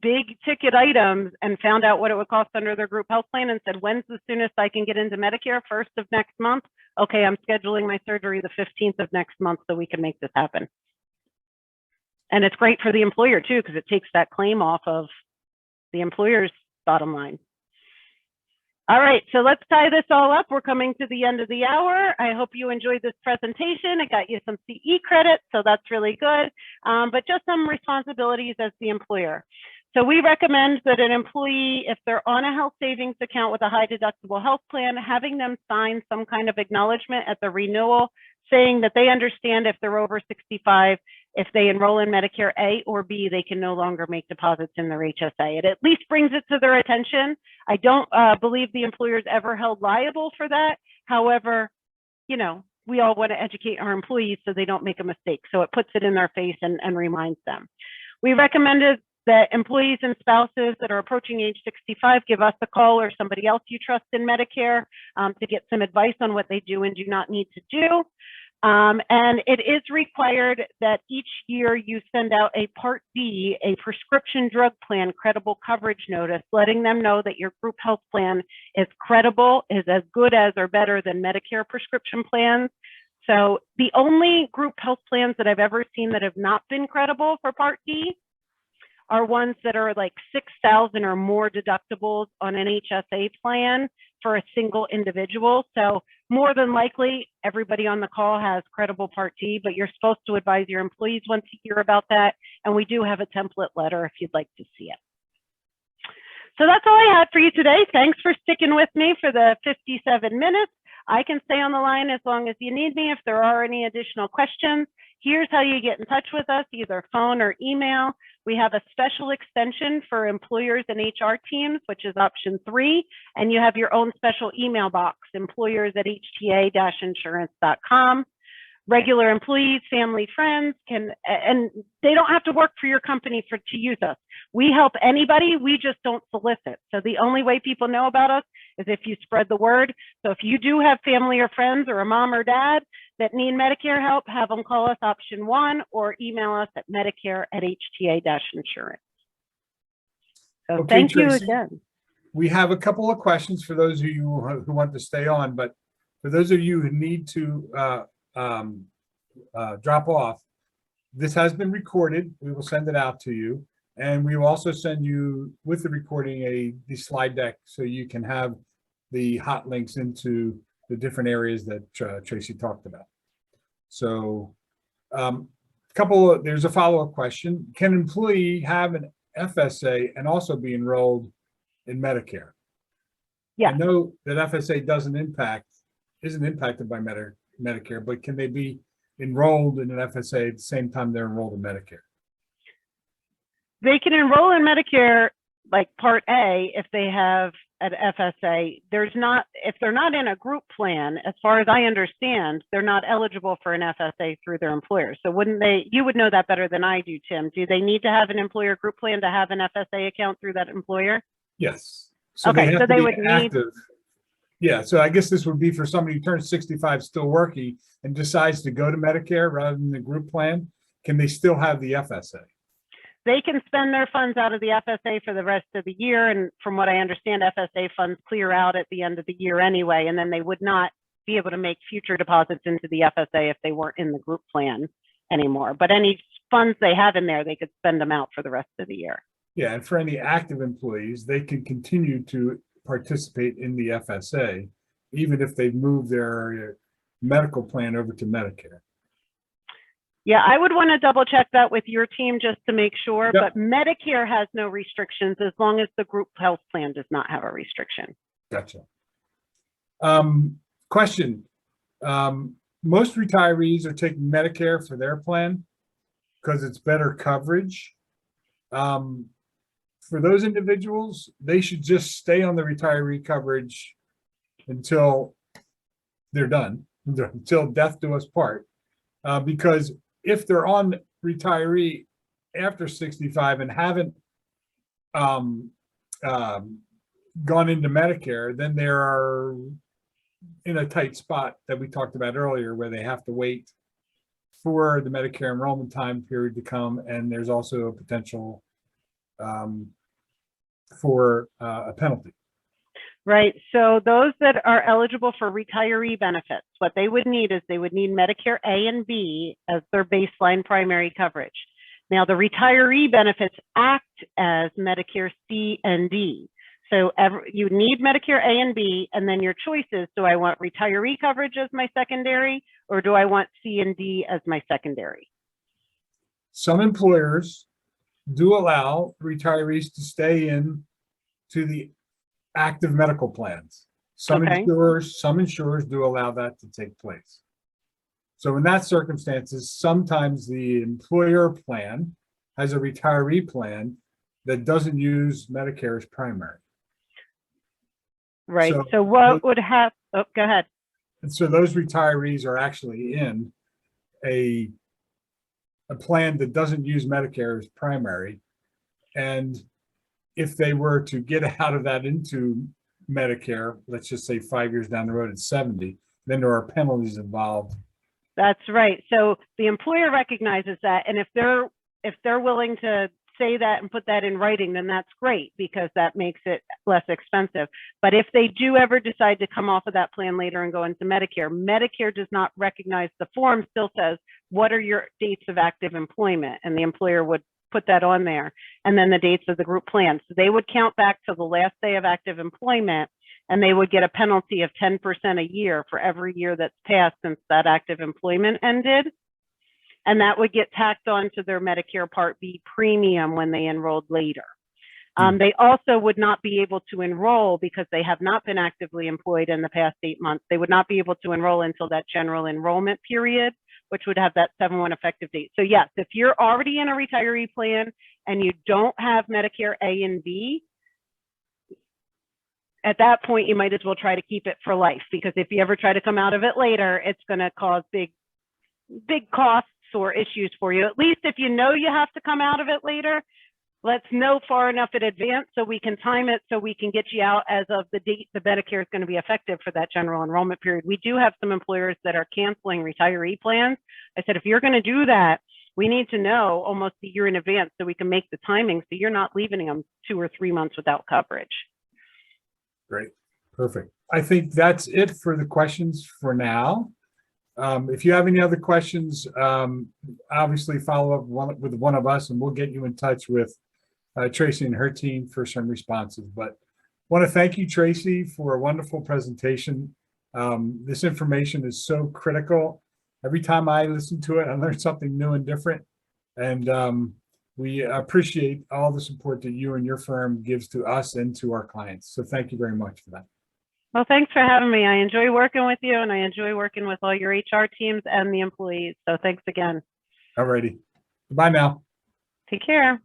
big ticket items and found out what it would cost under their group health plan and said, when's the soonest I can get into Medicare? 1st of next month. Okay, I'm scheduling my surgery the 15th of next month so we can make this happen. And it's great for the employer too, because it takes that claim off of the employer's bottom line. All right, so let's tie this all up. We're coming to the end of the hour. I hope you enjoyed this presentation. It got you some CE credit, so that's really good. But just some responsibilities as the employer. So we recommend that an employee, if they're on a health savings account with a high deductible health plan, having them sign some kind of acknowledgement at the renewal saying that they understand if they're over 65, if they enroll in Medicare A or B, they can no longer make deposits in their HSA. It at least brings it to their attention. I don't believe the employer's ever held liable for that. However, you know, we all want to educate our employees so they don't make a mistake. So it puts it in their face and reminds them. We recommended that employees and spouses that are approaching age 65 give us a call or somebody else you trust in Medicare to get some advice on what they do and do not need to do. And it is required that each year you send out a Part D, a prescription drug plan credible coverage notice, letting them know that your group health plan is credible, is as good as or better than Medicare prescription plans. So the only group health plans that I've ever seen that have not been credible for Part D are ones that are like 6,000 or more deductibles on an HSA plan for a single individual. So more than likely, everybody on the call has credible Part D, but you're supposed to advise your employees once a year about that. And we do have a template letter if you'd like to see it. So that's all I had for you today. Thanks for sticking with me for the 57 minutes. I can stay on the line as long as you need me if there are any additional questions. Here's how you get in touch with us, either phone or email. We have a special extension for employers and HR teams, which is option 3, and you have your own special email box, employers@hta-insurance.com. Regular employees, family, friends can, and they don't have to work for your company to use us. We help anybody, we just don't solicit. So the only way people know about us is if you spread the word. So if you do have family or friends or a mom or dad that need Medicare help, have them call us option 1 or email us at medicare@hta-insurance. So Okay, thank you Tracey, again. we have a couple of questions for those of you who want to stay on, but for those of you who need to drop off, this has been recorded. We will send it out to you, and we will also send you with the recording the slide deck so you can have the hot links into the different areas that Tracey talked about. So there's a follow-up question. Can an employee have an FSA and also be enrolled in Medicare? Yeah. I know that FSA isn't impacted by Medicare, but can they be enrolled in an FSA at the same time they're enrolled in Medicare? They can enroll in Medicare like Part A if they have an FSA. If they're not in a group plan, as far as I understand, they're not eligible for an FSA through their employer. So wouldn't they, you would know that better than I do, Tim. Do they need to have an employer group plan to have an FSA account through that employer? Yes. So okay, they have so to they be would active. Yeah, so I guess this would be for somebody who turns 65 still working and decides to go to Medicare rather than the group plan. Can they still have the FSA? They can spend their funds out of the FSA for the rest of the year. And from what I understand, FSA funds clear out at the end of the year anyway, and then they would not be able to make future deposits into the FSA if they weren't in the group plan anymore. But any funds they have in there, they could spend them out for the rest of the year. Yeah, and for any active employees, they can continue to participate in the FSA, even if they've moved their medical plan over to Medicare. Yeah, I would want to double check that with your team just to make sure, Yep. but Medicare has no restrictions as long as the group health plan does not have a restriction. Gotcha. Question. Most retirees are taking Medicare for their plan because it's better coverage. For those individuals, they should just stay on the retiree coverage until they're done, until death do us part. Because if they're on retiree after 65 and haven't gone into Medicare, then they are in a tight spot that we talked about earlier, where they have to wait for the Medicare enrollment time period to come, and there's also a potential for a penalty. Right. So those that are eligible for retiree benefits, what they would need is they would need Medicare A and B as their baseline primary coverage. Now, the retiree benefits act as Medicare C and D. So you need Medicare A and B, and then your choices: do I want retiree coverage as my secondary, or do I want C and D as my secondary? Some employers do allow retirees to stay in to the active medical plans. Some insurers do allow that to take place. So in that circumstances, sometimes the employer plan has a retiree plan that doesn't use Medicare as primary. Right. So what would have, oh, go ahead. And so those retirees are actually in a plan that doesn't use Medicare as primary. And if they were to get out of that into Medicare, let's just say 5 years down the road at 70, then there are penalties involved. That's right. So the employer recognizes that, and if they're willing to say that and put that in writing, then that's great, because that makes it less expensive. But if they do ever decide to come off of that plan later and go into Medicare, Medicare does not recognize, the form still says, what are your dates of active employment? And the employer would put that on there, and then the dates of the group plan. So they would count back to the last day of active employment, and they would get a penalty of 10% a year for every year that's passed since that active employment ended. And that would get tacked on to their Medicare Part B premium when they enrolled later. They also would not be able to enroll, because they have not been actively employed in the past 8 months. They would not be able to enroll until that general enrollment period, which would have that 7/1 effective date. So yes, if you're already in a retiree plan and you don't have Medicare A and B, at that point, you might as well try to keep it for life, because if you ever try to come out of it later, it's going to cause big costs or issues for you. At least if you know you have to come out of it later, let's know far enough in advance so we can time it, so we can get you out as of the date the Medicare is going to be effective for that general enrollment period. We do have some employers that are canceling retiree plans. I said, if you're going to do that, we need to know almost a year in advance so we can make the timing, so you're not leaving them 2 or 3 months without coverage. Great. Perfect. I think that's it for the questions for now. If you have any other questions, obviously follow up with one of us, and we'll get you in touch with Tracey and her team for some responses. But want to thank you, Tracey, for a wonderful presentation. This information is so critical. Every time I listen to it, I learn something new and different. And we appreciate all the support that you and your firm gives to us and to our clients. So thank you very much for that. Well, thanks for having me. I enjoy working with you, and I enjoy working with all your HR teams and the employees. So thanks again. All righty. Bye now. Take care.